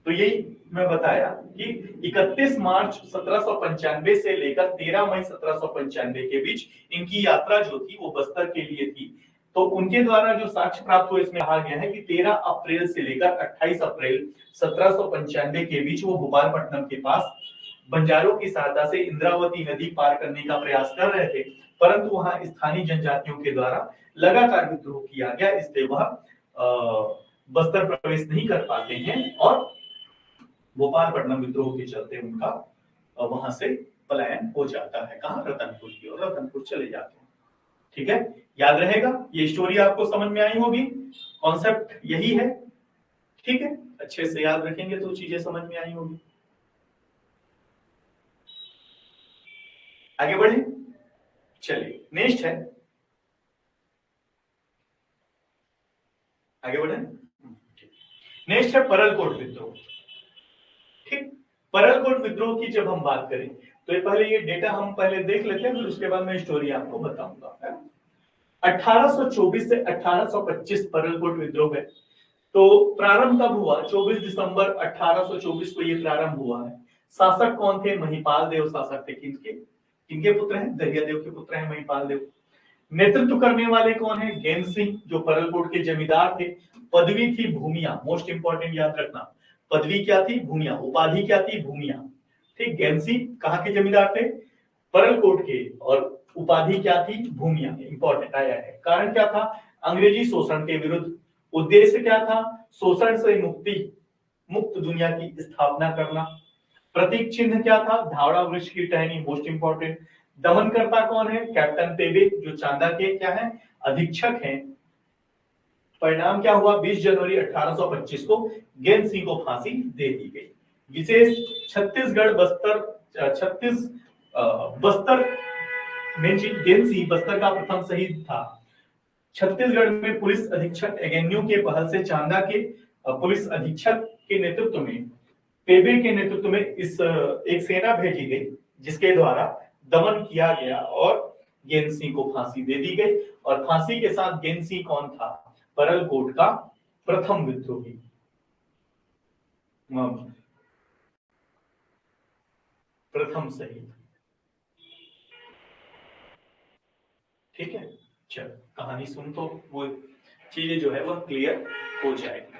A: तो यही मैं बताया कि 31 मार्च 1795 से लेकर 13 मई 1795 के बीच इनकी यात्रा जो थी वो बस्तर के लिए थी। तो उनके द्वारा जो साक्ष्य प्राप्त हुए इसमें कहा गया है कि 13 अप्रैल से लेकर 28 अप्रैल 1795 के बीच वो भोपालपट्टनम के पास बंजारों की सहायता से इंद्रावती नदी पार करने का प्रयास कर रहे थे, परंतु वहां स्थानीय जनजातियों के द्वारा लगातार विद्रोह किया गया, इसलिए वह बस्तर प्रवेश नहीं कर पाते हैं और भोपालपट्टनम विद्रोह के चलते उनका वहां से पलायन हो जाता है। कहां, रतनपुर की ओर, रतनपुर चले जाते हैं। ठीक है, याद रहेगा, ये स्टोरी आपको समझ में आई होगी, कॉन्सेप्ट यही है। ठीक है, अच्छे से याद रखेंगे तो चीजें समझ में आई होगी। आगे बढ़े, चलिए नेक्स्ट है, आगे बढ़े। नेक्स्ट है परलकोट विद्रोह। ठीक, परलकोट विद्रोह की जब हम बात करें तो ये पहले ये डेटा हम पहले देख लेते हैं, फिर उसके बाद मैं स्टोरी आपको बताऊंगा। 1824 से 1825 परलकोट विद्रोह है। तो प्रारंभ कब हुआ, 24 दिसंबर 1824 को ये प्रारंभ हुआ है। शासक कौन थे, महिपाल देव शासक थे। किनके किनके पुत्र हैं, दरियादेव के पुत्र हैं महिपाल देव। नेतृत्व करने वाले कौन है, गेंद सिंह जो परलकोट के जमींदार थे। पदवी थी भूमिया, मोस्ट इंपॉर्टेंट याद रखना, पदवी क्या थी, भूमिया। उपाधि क्या थी, भूमिया। ठीक, गेंद सिंह कहाँ के जमींदार थे, परलकोट के, और उपाधि क्या थी, भूमिया। इंपॉर्टेंट आया है। कारण क्या था, अंग्रेजी शोषण के विरुद्ध। उद्देश्य क्या था, शोषण से मुक्त दुनिया की स्थापना करना। प्रतीक चिन्ह क्या था, धावड़ा वृक्ष की टहनी, मोस्ट इंपॉर्टेंट। दमनकर्ता कौन है, कैप्टन पेबे जो चांदा के क्या है, अधीक्षक हैं। परिणाम क्या हुआ, 20 जनवरी 1825 को गेन सिंह को फांसी दे दी गई। विशेष छत्तीसगढ़ बस्तर में गेन सिंह बस्तर का प्रथम शहीद था। छत्तीसगढ़ में पुलिस अधीक्षक एगेन्यू के पहल से चांदा के पुलिस अधीक्षक के नेतृत्व में, पेबे के नेतृत्व में इस एक सेना भेजी गई जिसके द्वारा दमन किया गया और गेन सिंह को फांसी दे दी गई। और फांसी के साथ गेन सिंह कौन था, परलकोट का प्रथम विद्रोही, प्रथम शहीद। ठीक है, चल कहानी सुन तो वो चीजें जो है वह क्लियर हो जाएगी।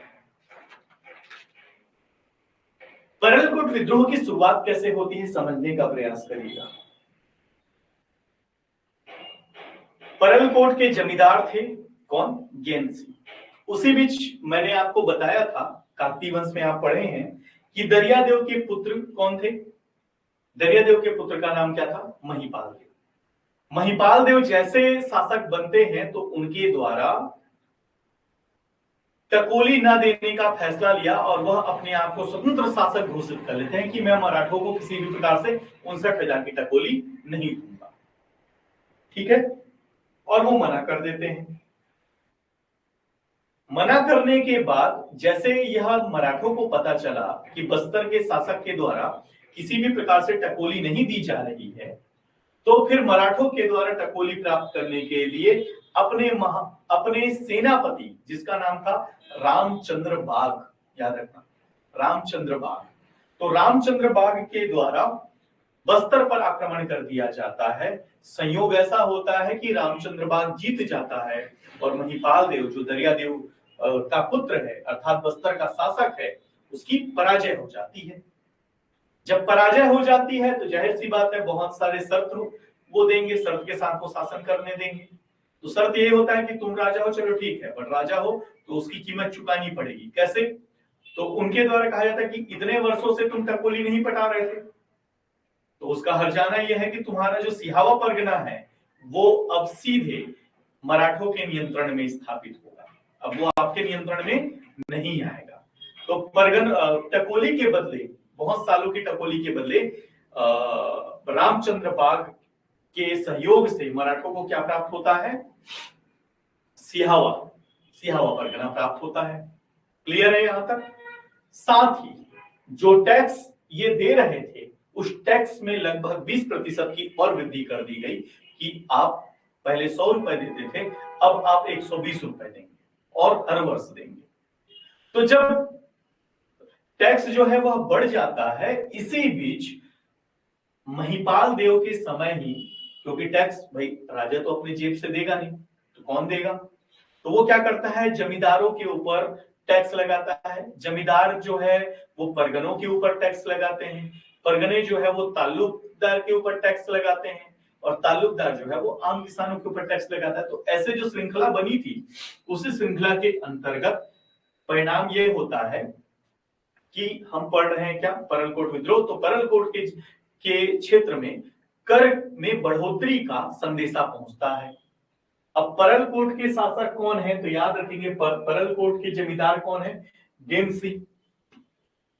A: परलकोट विद्रोह की शुरुआत कैसे होती है समझने का प्रयास करिएगा। परलकोट के जमींदार थे कौन, गेन सिंह। उसी बीच मैंने आपको बताया था, काकती वंश में आप पढ़े हैं कि दरियादेव के पुत्र कौन थे। दरियादेव के पुत्र का नाम क्या था, महिपाल देव। महिपाल देव जैसे शासक बनते हैं तो उनके द्वारा टकोली न देने का फैसला लिया और वह अपने आप को स्वतंत्र शासक घोषित कर लेते हैं कि मैं मराठों को किसी भी प्रकार से 59,000 की टकोली नहीं दूंगा। ठीक है, और वो मना कर देते हैं। मना करने के बाद जैसे यह मराठों को पता चला कि बस्तर के शासक के द्वारा किसी भी प्रकार से टकोली नहीं दी जा रही है, तो फिर मराठों के द्वारा टकोली प्राप्त करने के लिए अपने सेनापति, जिसका नाम था रामचंद्र बाग, याद रखना रामचंद्र बाग, तो रामचंद्र बाग के द्वारा बस्तर पर आक्रमण कर दिया जाता है। संयोग ऐसा होता है कि रामचंद्र बाग जीत जाता है और महिपाल देव जो दरियादेव का पुत्र है अर्थात बस्तर का शासक है, उसकी पराजय हो जाती है। जब पराजय हो जाती है तो जाहिर सी बात है बहुत सारे शर्त वो देंगे, शर्त के साथ वो शासन करने देंगे। तो शर्त ये होता है कि तुम राजा हो, चलो ठीक है, बट राजा हो तो उसकी कीमत चुकानी पड़ेगी। कैसे, तो उनके द्वारा कहा जाता है कि इतने वर्षों से तुम टकोली नहीं पटा रहे थे, तो उसका हर्जाना यह है कि तुम्हारा जो सिहावा परगना है वो अब सीधे मराठों के नियंत्रण में स्थापित होगा, अब वो आपके नियंत्रण में नहीं आएगा। तो परगन टकोली के बदले, बहुत सालों की टकोली के बदले रामचंद्र बाग के सहयोग से मराठों को क्या प्राप्त होता है, सिहावा परगना प्राप्त होता है। क्लियर है यहां तक। साथ ही जो टैक्स ये दे रहे थे उस टैक्स में लगभग 20% की और वृद्धि कर दी गई कि आप पहले 100 रुपए देते थे, अब आप 120 रुपए देंगे और हर वर्ष देंगे। तो जब टैक्स जो है वह बढ़ जाता है, इसी बीच महिपाल देव के समय ही, क्योंकि टैक्स भाई राजा तो अपनी जेब से देगा नहीं तो कौन देगा, तो वो क्या करता है, जमींदारों के ऊपर टैक्स लगाता है। जमींदार जो है वो परगनों के ऊपर टैक्स लगाते हैं, परगने जो है वो ताल्लुकदार के ऊपर टैक्स लगाते हैं और ताल्लुकदार जो है वो आम किसानों के ऊपर टैक्स लगाता है। तो ऐसे जो श्रृंखला बनी थी उसी श्रृंखला के अंतर्गत परिणाम ये होता है कि हम पढ़ रहे हैं क्या, परलकोट विद्रोह। तो परलकोट के क्षेत्र में कर में बढ़ोतरी का संदेशा पहुंचता है। अब परलकोट के शासक कौन है, तो याद रखेंगे परलकोट के जमींदार कौन है, गेन सिंह।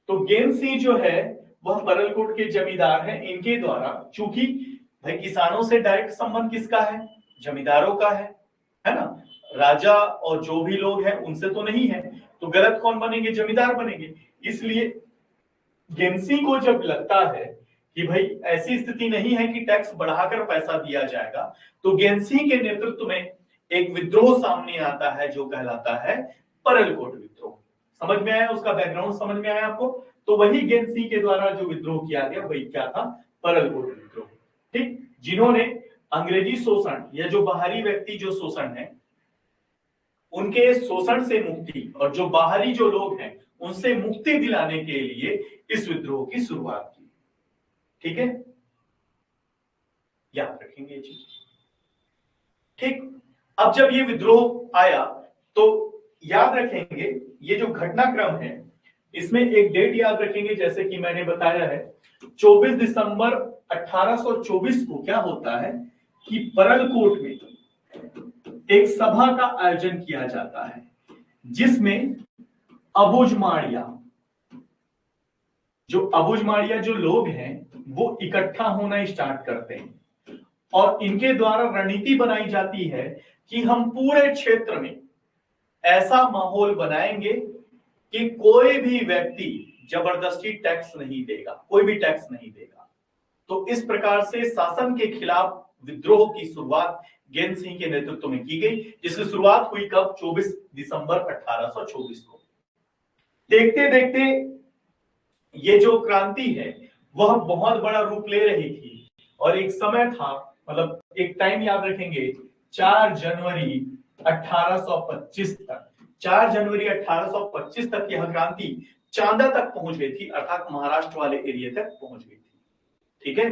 A: तो गेन सिंह जो है वह परलकोट के जमींदार हैं। इनके द्वारा, चूंकि भाई किसानों से डायरेक्ट संबंध किसका है, जमींदारों का है ना, राजा और जो भी लोग हैं उनसे तो नहीं है, तो गलत कौन बनेंगे, जमींदार बनेंगे। इसलिए गेन सिंह को जब लगता है कि भाई ऐसी स्थिति नहीं है कि टैक्स बढ़ाकर पैसा दिया जाएगा, तो गेन सिंह के नेतृत्व में एक विद्रोह सामने आता है जो कहलाता है परलकोट विद्रोह। समझ में आया, उसका बैकग्राउंड समझ में आया आपको। तो वही गेन सिंह के द्वारा जो विद्रोह किया गया वही क्या था, परलकोट विद्रोह। ठीक, जिन्होंने अंग्रेजी शोषण या जो बाहरी व्यक्ति जो शोषण है उनके शोषण से मुक्ति और जो बाहरी जो लोग हैं उनसे मुक्ति दिलाने के लिए इस विद्रोह की शुरुआत की। ठीक है, याद रखेंगे ये चीज। ठीक, अब जब ये विद्रोह आया तो याद रखेंगे ये जो घटनाक्रम है इसमें एक डेट याद रखेंगे, जैसे कि मैंने बताया है 24 दिसंबर 1824 को क्या होता है कि परलकोट में एक सभा का आयोजन किया जाता है। जिसमें अबुझमाड़िया जो लोग हैं वो इकट्ठा होना स्टार्ट करते हैं और इनके द्वारा रणनीति बनाई जाती है कि हम पूरे क्षेत्र में ऐसा माहौल बनाएंगे कि कोई भी व्यक्ति जबरदस्ती टैक्स नहीं देगा, कोई भी टैक्स नहीं देगा। तो इस प्रकार से शासन के खिलाफ विद्रोह की शुरुआत गेन सिंह के नेतृत्व में की गई, जिसकी शुरुआत हुई कब? 24 दिसंबर 1824 को। देखते देखते ये जो क्रांति है वह बहुत बड़ा रूप ले रही थी और एक समय था, मतलब एक टाइम याद रखेंगे, 4 जनवरी 1825 तक, 4 जनवरी 1825 तक यह क्रांति चांदा तक पहुंच गई थी, अर्थात महाराष्ट्र वाले एरिया तक पहुंच गई थी। ठीक है,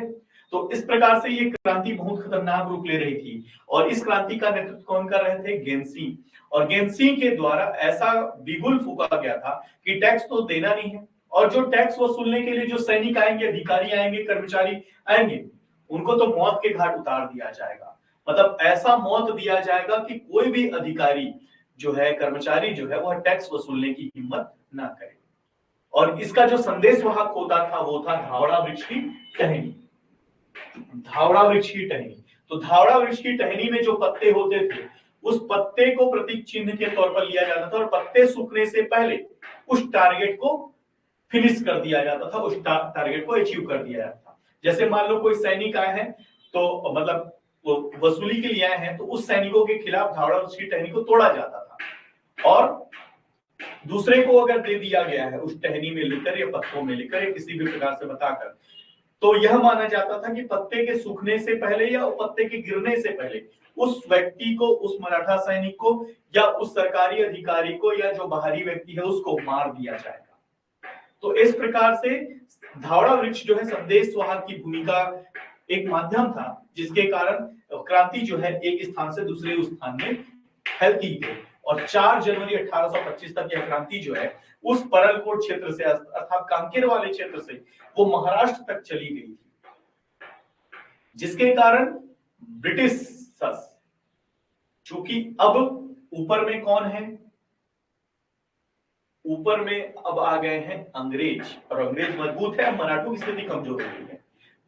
A: तो इस प्रकार से ये क्रांति बहुत खतरनाक रूप ले रही थी और इस क्रांति का नेतृत्व कौन कर रहे थे? गेन सिंह। और गेन सिंह के द्वारा ऐसा बिगुल फूका गया था कि टैक्स तो देना नहीं है और जो टैक्स वसूलने के लिए जो सैनिक आएंगे, अधिकारी आएंगे, कर्मचारी आएंगे, उनको तो मौत के घाट उतार दिया जाएगा। मतलब ऐसा मौत दिया जाएगा कि कोई भी अधिकारी जो है, कर्मचारी जो है, वह टैक्स वसूलने की हिम्मत ना करे। और इसका जो संदेश वहां होता था वो था धावड़ा वृक्ष की टहनी। धावड़ा वृक्ष की टहनी, तो धावड़ा वृक्ष की टहनी में जो पत्ते होते थे उस पत्ते को प्रतीक चिन्ह के तौर पर लिया जाता था और पत्ते सूखने से पहले उस टारगेट को फिनिश कर दिया जाता था, उस टारगेट को अचीव कर दिया जाता था। जैसे मान लो कोई सैनिक आए हैं तो मतलब वो वसूली के लिए आए हैं, तो उस सैनिकों के खिलाफ धावड़ा वृक्ष की टहनी को तोड़ा जाता था और दूसरे को अगर दे दिया गया है उस टहनी में लिखकर या पत्तों में लिखकर या किसी भी प्रकार से बताकर, तो यह माना जाता था कि पत्ते के सूखने से पहले या पत्ते के गिरने से पहले उस व्यक्ति को, उस मराठा सैनिक को या उस सरकारी अधिकारी को या जो बाहरी व्यक्ति है उसको मार दिया जाएगा। तो इस प्रकार से धावड़ा वृक्ष जो है संदेश वाहक की भूमिका एक माध्यम था, जिसके कारण क्रांति जो है एक स्थान से दूसरे स्थान में फैलती गई और 4 जनवरी 1825 तक यह क्रांति जो है उस परलकोट क्षेत्र से अर्थात कांकेर वाले क्षेत्र से वो महाराष्ट्र तक चली गई थी, जिसके कारण ब्रिटिश, चूंकि अब ऊपर में कौन है? ऊपर में अब आ गए हैं अंग्रेज और अंग्रेज मजबूत है, मराठों की स्थिति कमजोर हो गई है,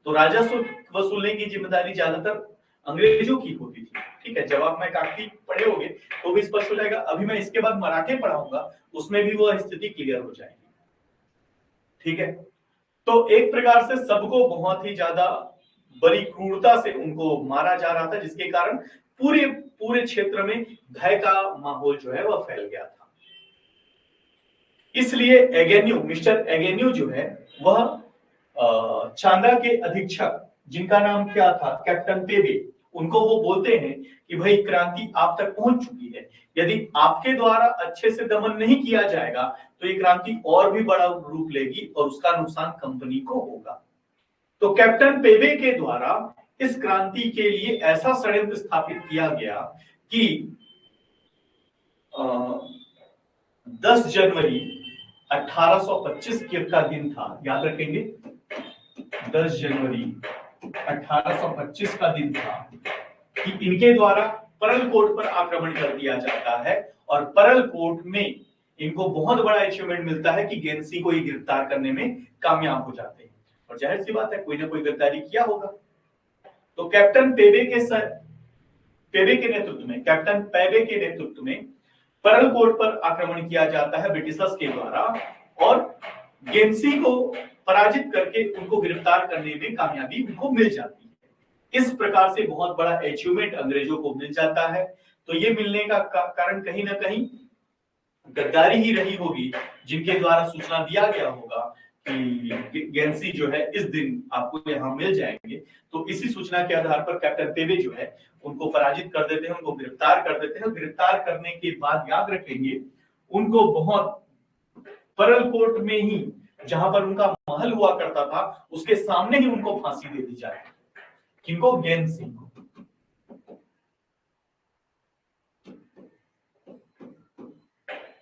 A: तो राजस्व वसूलने की जिम्मेदारी ज्यादातर अंग्रेजों की होती थी। ठीक है, जब आप मैं काफी पढ़े होंगे तो भी स्पष्ट हो जाएगा। अभी मैं इसके बाद मराठे पढ़ाऊंगा, उसमें भी वो स्थिति क्लियर हो जाएगी। ठीक है, तो एक प्रकार से सबको बहुत ही ज्यादा बड़ी क्रूरता से उनको मारा जा रहा था, जिसके कारण पूरे क्षेत्र में भय का माहौल जो है वह फैल गया था। इसलिए एगेन्यू, मिस्टर एगेन्यू जो है वह चांदा के अधीक्षक, जिनका नाम क्या था? कैप्टन पेबे, उनको वो बोलते हैं कि भाई क्रांति आप तक पहुंच चुकी है, यदि आपके द्वारा अच्छे से दमन नहीं किया जाएगा तो ये क्रांति और भी बड़ा रूप लेगी और उसका नुकसान कंपनी को होगा। तो कैप्टन पेबे के द्वारा इस क्रांति के लिए ऐसा षड्यंत्र स्थापित किया गया कि 10 जनवरी 1825 का दिन था, याद रखेंगे 10 जनवरी 1825 का दिन था कि इनके द्वारा परलकोट पर आक्रमण कर दिया जाता है और परलकोट में इनको बहुत बड़ा अचीवमेंट मिलता है कि गेन सिंह को ये गिरफ्तार करने में कामयाब हो जाते हैं और जाहिर सी बात है कोई ना कोई गिरफ्तारी किया होगा। तो कैप्टन पेबे के नेतृत्व में परलकोट पर आक्रमण किया जाता है ब्रिटिशर्स के द्वारा और गेन सिंह को पराजित करके उनको गिरफ्तार करने में कामयाबी उनको मिल जाती है। इस प्रकार से बहुत बड़ा अचीवमेंट अंग्रेजों को मिल जाता है। तो ये मिलने का कारण कहीं ना कहीं गद्दारी ही रही होगी, जिनके द्वारा सूचना दिया गया होगा कि गेन सिंह जो है इस दिन आपको यहाँ मिल जाएंगे। तो इसी सूचना के आधार पर कैप्टन पेबे जो है उनको पराजित कर देते हैं, उनको गिरफ्तार कर देते हैं। गिरफ्तार करने के बाद याद रखेंगे उनको बहुत परलकोट में ही, जहां पर उनका महल हुआ करता था, उसके सामने ही उनको फांसी दे दी जाए। किनको? गेन सिंह को।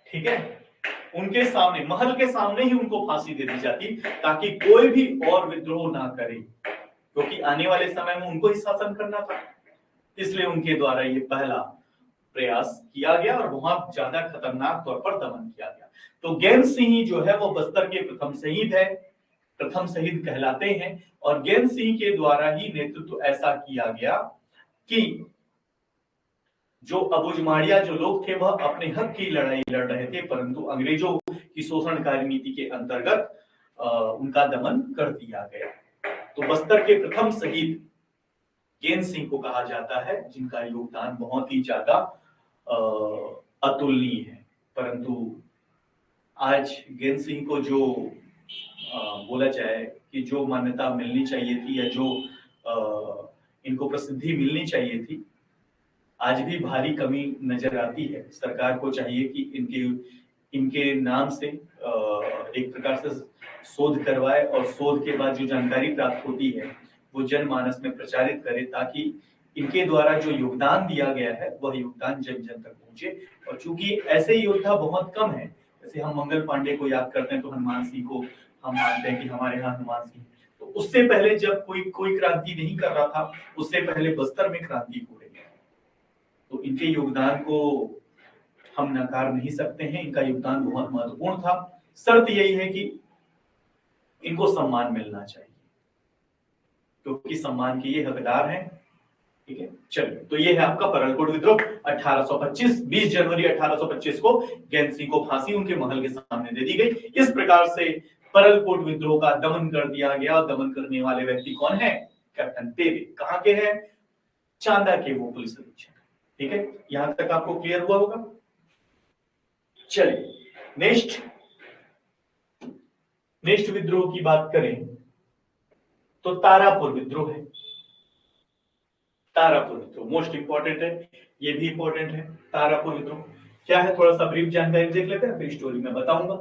A: ठीक है, उनके सामने, महल के सामने ही उनको फांसी दे दी जाती ताकि कोई भी और विद्रोह ना करे, क्योंकि आने वाले समय में उनको ही शासन करना था। इसलिए उनके द्वारा ये पहला प्रयास किया गया और वहां ज्यादा खतरनाक तौर पर दमन किया गया। तो गैन सिंह जो है वो बस्तर के प्रथम शहीद है, प्रथम शहीद कहलाते हैं। और गैन सिंह के द्वारा ही नेतृत्व ऐसा किया गया कि जो अबुझमाड़िया जो लोग थे वह अपने हक की लड़ाई लड़ रहे थे, परंतु अंग्रेजों की शोषणकारी नीति के अंतर्गत उनका दमन कर दिया गया। तो बस्तर के प्रथम शहीद गैन सिंह को कहा जाता है, जिनका योगदान बहुत ही ज्यादा अतुलनीय है। परंतु आज गैन सिंह को जो बोला जाए कि जो मान्यता मिलनी चाहिए थी या जो इनको प्रसिद्धि मिलनी चाहिए थी, आज भी भारी कमी नजर आती है। सरकार को चाहिए कि इनके नाम से एक प्रकार से शोध करवाए और शोध के बाद जो जानकारी प्राप्त होती है वो जनमानस में प्रचारित करे, ताकि इनके द्वारा जो योगदान दिया गया है वह योगदान जन जन तक पहुंचे। और चूंकि ऐसे योद्धा बहुत कम है, जैसे हम मंगल पांडे को याद करते हैं तो हनुमान सिंह को हम मानते हैं कि हमारे यहाँ हनुमान सिंह, तो उससे पहले जब कोई क्रांति नहीं कर रहा था, उससे पहले बस्तर में क्रांति हो रही है। तो इनके योगदान को हम नकार नहीं सकते हैं, इनका योगदान बहुत महत्वपूर्ण था। शर्त यही है कि इनको सम्मान मिलना चाहिए, क्योंकि सम्मान के ये हकदार हैं। ठीक है, चलिए, तो ये है आपका परलकोट विद्रोह 1825। 20 जनवरी 1825 को गैन सिंह को फांसी उनके महल के सामने दे दी गई। इस प्रकार से परलकोट विद्रोह का दमन कर दिया गया। और दमन करने वाले व्यक्ति कौन है? कैप्टन पेबे। कहां के हैं? चांदा के वो पुलिस अधीक्षक। ठीक है, यहां तक आपको क्लियर हुआ होगा। चलिए नेक्स्ट विद्रोह की बात करें तो तारापुर विद्रोह है। तारापुर विद्रोह मोस्ट इंपॉर्टेंट है, ये भी इंपॉर्टेंट है। तारापुर विद्रोह क्या है, थोड़ा सा ब्रीफ जानकारी देख लेते हैं, फिर स्टोरी में बताऊंगा।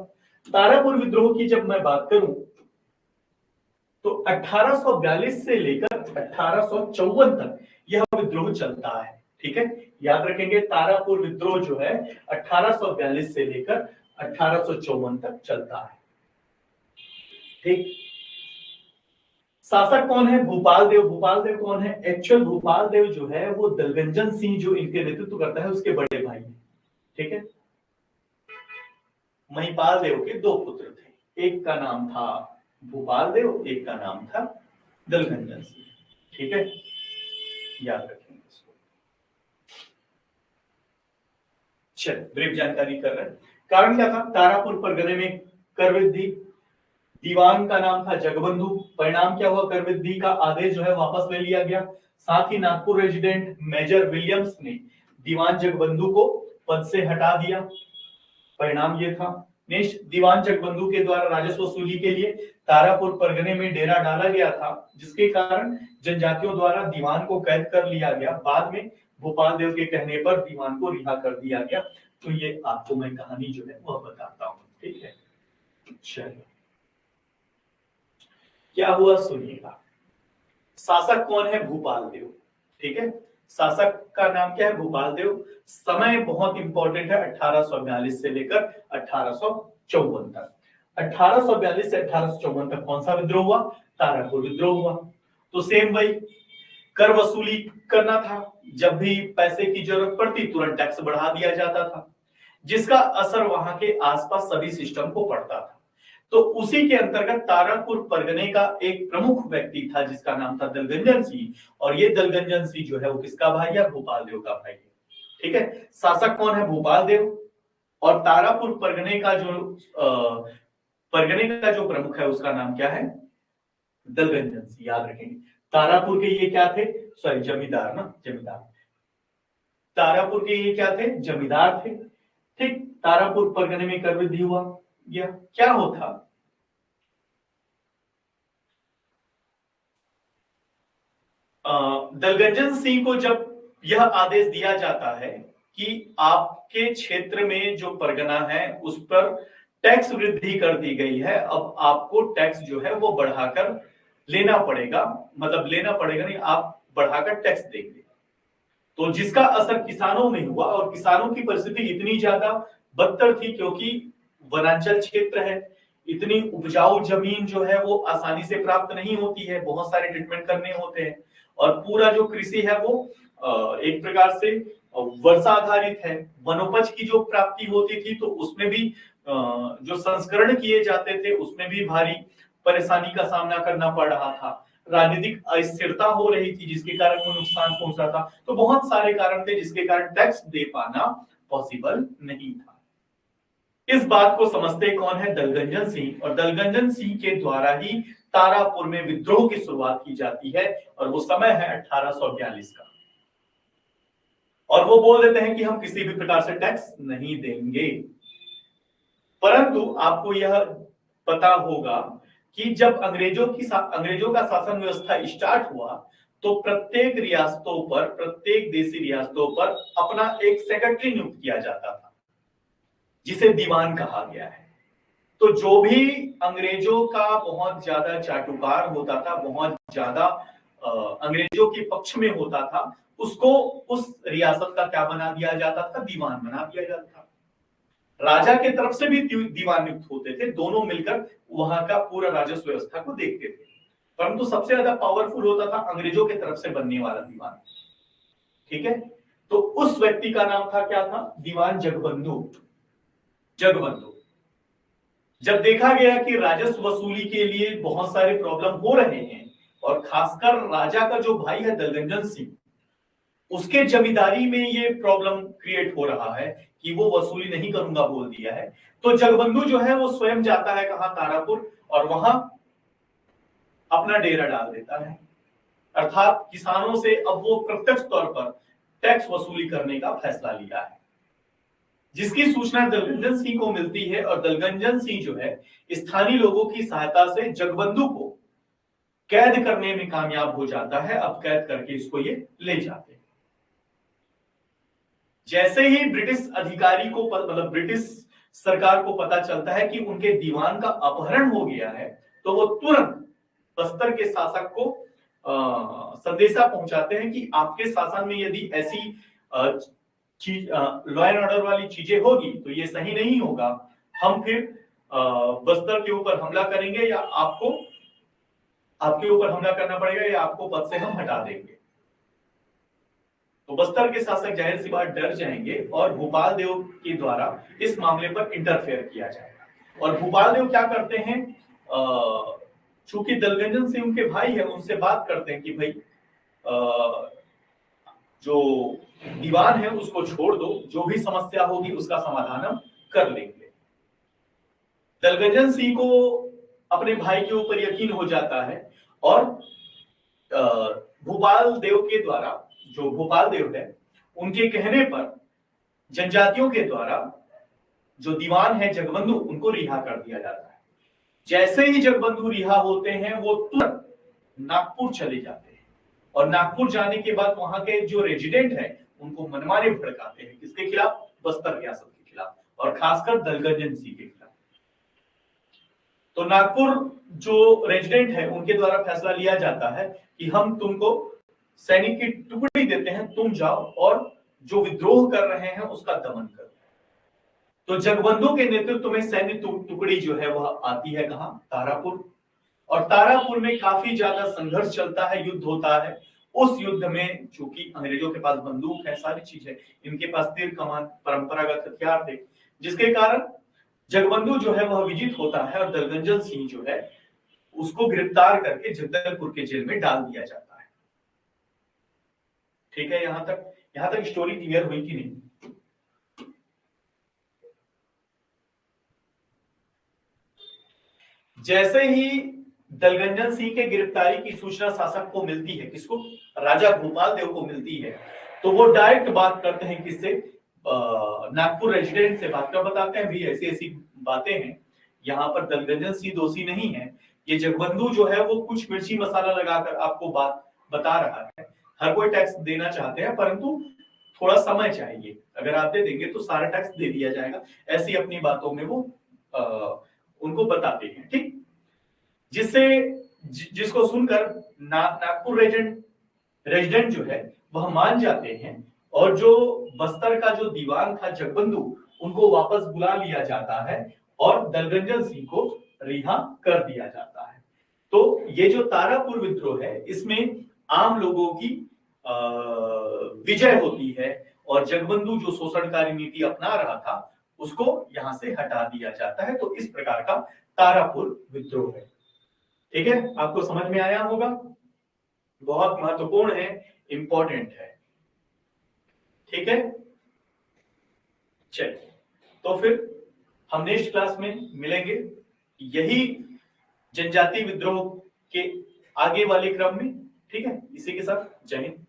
A: तारापुर विद्रोह की जब मैं बात करूं तो 1842 से लेकर 1854 तक यह विद्रोह चलता है। ठीक है, याद रखेंगे, तारापुर विद्रोह जो है 1842 से लेकर 1854 तक चलता है। ठीक, शासक कौन है? भूपाल देव। भूपाल देव कौन है? एक्चुअल भूपाल देव जो है वो दलगंजन सिंह जो इनके नेतृत्व करता है उसके बड़े भाई हैं। ठीक है, महिपाल देव के दो पुत्र थे, एक का नाम था भूपाल देव, एक का नाम था दलगंजन सिंह। ठीक है, याद रखेंगे इसको। चल ब्रीफ जानकारी कर रहे हैं। कारण क्या था? तारापुर परगने में कर वृद्धि, दीवान का नाम था जगबंधु। परिणाम क्या हुआ? कर वृद्धि का आदेश जो है वापस ले लिया गया। साथ ही नागपुर रेजिडेंट मेजर विलियम्स ने दीवान जगबंधु को पद से हटा दिया। परिणाम ये था। नेक्स्ट, दीवान जगबंधु के द्वारा राजस्व वसूली के लिए तारापुर परगने में डेरा डाला गया था, जिसके कारण जनजातियों द्वारा दीवान को कैद कर लिया गया। बाद में भोपाल देव के कहने पर दीवान को रिहा कर दिया गया। तो ये आपको मैं कहानी जो है वह बताता हूँ। ठीक है, चलिए क्या हुआ सुनिएगा। शासक कौन है? भूपाल देव। ठीक है, शासक का नाम क्या है? भूपाल देव। समय बहुत इंपॉर्टेंट है, 1842 से लेकर 1854 तक। 1842 से 1854 तक कौन सा विद्रोह हुआ? तारापुर विद्रोह हुआ। तो सेम वही, कर वसूली करना था, जब भी पैसे की जरूरत पड़ती तुरंत टैक्स बढ़ा दिया जाता था, जिसका असर वहां के आसपास सभी सिस्टम को पड़ता था। तो उसी के अंतर्गत तारापुर परगने का एक प्रमुख व्यक्ति था जिसका नाम था दलगंजन सिंह। और ये दलगंजन सिंह जो है वो किसका भाई है? भूपाल देव का भाई है। ठीक है, शासक कौन है? भूपाल देव। और तारापुर परगने का जो प्रमुख है उसका नाम क्या है? दलगंजन सिंह। याद रखेंगे, तारापुर के ये क्या थे? सॉरी, जमींदार ना, जमींदार। तारापुर के ये क्या थे? जमींदार थे। ठीक, तारापुर परगने में कर वृद्धि हुआ। यह क्या होता? दलगंजन सिंह को जब यह आदेश दिया जाता है कि आपके क्षेत्र में जो परगना है उस पर टैक्स वृद्धि कर दी गई है, अब आपको टैक्स जो है वो बढ़ाकर लेना पड़ेगा, मतलब लेना पड़ेगा नहीं, आप बढ़ाकर टैक्स देंगे। तो जिसका असर किसानों में हुआ, और किसानों की परिस्थिति इतनी ज्यादा बदतर थी क्योंकि वनांचल क्षेत्र है, इतनी उपजाऊ जमीन जो है वो आसानी से प्राप्त नहीं होती है, बहुत सारे ट्रीटमेंट करने होते हैं, और पूरा जो कृषि है वो एक प्रकार से वर्षा आधारित है। वनोपज की जो प्राप्ति होती थी तो उसमें भी जो संस्करण किए जाते थे उसमें भी भारी परेशानी का सामना करना पड़ रहा था। राजनीतिक अस्थिरता हो रही थी जिसके कारण वो नुकसान पहुंच रहा था। तो बहुत सारे कारण थे जिसके कारण टैक्स दे पाना पॉसिबल नहीं था। इस बात को समझते कौन है? दलगंजन सिंह। और दलगंजन सिंह के द्वारा ही तारापुर में विद्रोह की शुरुआत की जाती है और वो समय है 1842 का। और वो बोल देते हैं कि हम किसी भी प्रकार से टैक्स नहीं देंगे। परंतु आपको यह पता होगा कि जब अंग्रेजों का शासन व्यवस्था स्टार्ट हुआ तो प्रत्येक रियासतों पर, प्रत्येक देशी रियासतों पर अपना एक सेक्रेटरी नियुक्त किया जाता था जिसे दीवान कहा गया है। तो जो भी अंग्रेजों का बहुत ज्यादा चाटुकार होता था, बहुत ज्यादा अंग्रेजों के पक्ष में होता था, उसको उस रियासत का क्या बना दिया जाता था? दीवान बना दिया जाता था। राजा के तरफ से भी दीवान नियुक्त होते थे, दोनों मिलकर वहां का पूरा राजस्व व्यवस्था को देखते थे। परंतु सबसे ज्यादा पावरफुल होता था अंग्रेजों के तरफ से बनने वाला दीवान। ठीक है, तो उस व्यक्ति का नाम था, क्या था? दीवान जगबंधु। जगबंधु। जब देखा गया कि राजस्व वसूली के लिए बहुत सारे प्रॉब्लम हो रहे हैं और खासकर राजा का जो भाई है दलगंजन सिंह, उसके जमींदारी में ये प्रॉब्लम क्रिएट हो रहा है कि वो वसूली नहीं करूंगा बोल दिया है, तो जगबंधु जो है वो स्वयं जाता है कहां? तारापुर, और वहां अपना डेरा डाल देता है। अर्थात किसानों से अब वो प्रत्यक्ष तौर पर टैक्स वसूली करने का फैसला लिया है, जिसकी सूचना दलगंजन सिंह को मिलती है। और दलगंजन सिंह जो है स्थानीय लोगों की सहायता से जगबंधु को कैद करने में कामयाब हो जाता है। अब कैद करके इसको ये ले जाते हैं। जैसे ही ब्रिटिश अधिकारी को, मतलब ब्रिटिश सरकार को पता चलता है कि उनके दीवान का अपहरण हो गया है, तो वो तुरंत बस्तर के शासक को संदेशा पहुंचाते हैं कि आपके शासन में यदि ऐसी चीज, लॉ एंड ऑर्डर वाली चीजें होगी तो ये सही नहीं होगा। हम फिर बस्तर के ऊपर हमला करेंगे, या आपके ऊपर हमला करना पड़ेगा, या आपको पद से हम हटा देंगे। तो बस्तर के शासक जाहिर सी बात डर जाएंगे और भूपाल देव के द्वारा इस मामले पर इंटरफेयर किया जाएगा। और भूपाल देव क्या करते हैं, चूंकि दलगंजन सिंह उनके भाई है, उनसे बात करते हैं कि भाई जो दीवान है उसको छोड़ दो, जो भी समस्या होगी उसका समाधान हम कर लेंगे। दलगंजन सिंह को अपने भाई के ऊपर यकीन हो जाता है और भूपाल देव के द्वारा, जो भूपाल देव है उनके कहने पर जनजातियों के द्वारा जो दीवान है जगबंधु, उनको रिहा कर दिया जाता है। जैसे ही जगबंधु रिहा होते हैं वो तुरंत नागपुर चले जाते हैं और नागपुर जाने के बाद वहां के जो रेजिडेंट है उनको मनमाने भड़काते हैं। किसके खिलाफ? बस्तर रियासत के खिलाफ, और खासकर दलगंजन सिंह के खिलाफ। तो नागपुर जो रेजिडेंट है उनके द्वारा फैसला लिया जाता है कि हम तुमको सैनिक की टुकड़ी देते हैं, तुम जाओ और जो विद्रोह कर रहे हैं उसका दमन करो। तो जगबंधु के नेतृत्व में सैन्य टुकड़ी जो है वह आती है कहां? तारापुर। और तारापुर में काफी ज्यादा संघर्ष चलता है, युद्ध होता है। उस युद्ध में चूंकि अंग्रेजों के पास बंदूक है, सारी चीजें, इनके पास तीर कमान, परंपरागत हथियार थे, जिसके कारण जगबंधु जो है वह विजित होता है और दलगंजन सिंह जो है उसको गिरफ्तार करके जगदलपुर के जेल में डाल दिया जाता है। ठीक है, यहां तक स्टोरी क्लियर हुई कि नहीं? जैसे ही दलगंजन सिंह के गिरफ्तारी की सूचना शासक को मिलती है, किसको? राजा भूपाल देव को मिलती है, तो वो डायरेक्ट बात करते हैं किससे? नागपुर रेजिडेंट से बात कर बताते हैं भी ऐसी ऐसी बातें हैं, यहाँ पर दलगंजन सिंह दोषी नहीं है, ये जगबंधु जो है वो कुछ मिर्ची मसाला लगाकर आपको बात बता रहा है। हर कोई टैक्स देना चाहते हैं परंतु थोड़ा समय चाहिए, अगर आप दे देंगे तो सारा टैक्स दे दिया जाएगा। ऐसी अपनी बातों में वो उनको बताते हैं। ठीक, जिसको सुनकर नागपुर रेजिडेंट जो है वह मान जाते हैं और जो बस्तर का जो दीवान था जगबंधु, उनको वापस बुला लिया जाता है और दलगंजन सिंह को रिहा कर दिया जाता है। तो ये जो तारापुर विद्रोह है इसमें आम लोगों की विजय होती है और जगबंधु जो शोषणकारी नीति अपना रहा था उसको यहां से हटा दिया जाता है। तो इस प्रकार का तारापुर विद्रोह है। ठीक है, आपको समझ में आया होगा, बहुत महत्वपूर्ण है, इंपॉर्टेंट है। ठीक है, चलिए तो फिर हम नेक्स्ट क्लास में मिलेंगे यही जनजातीय विद्रोह के आगे वाले क्रम में। ठीक है, इसी के साथ जय हिंद।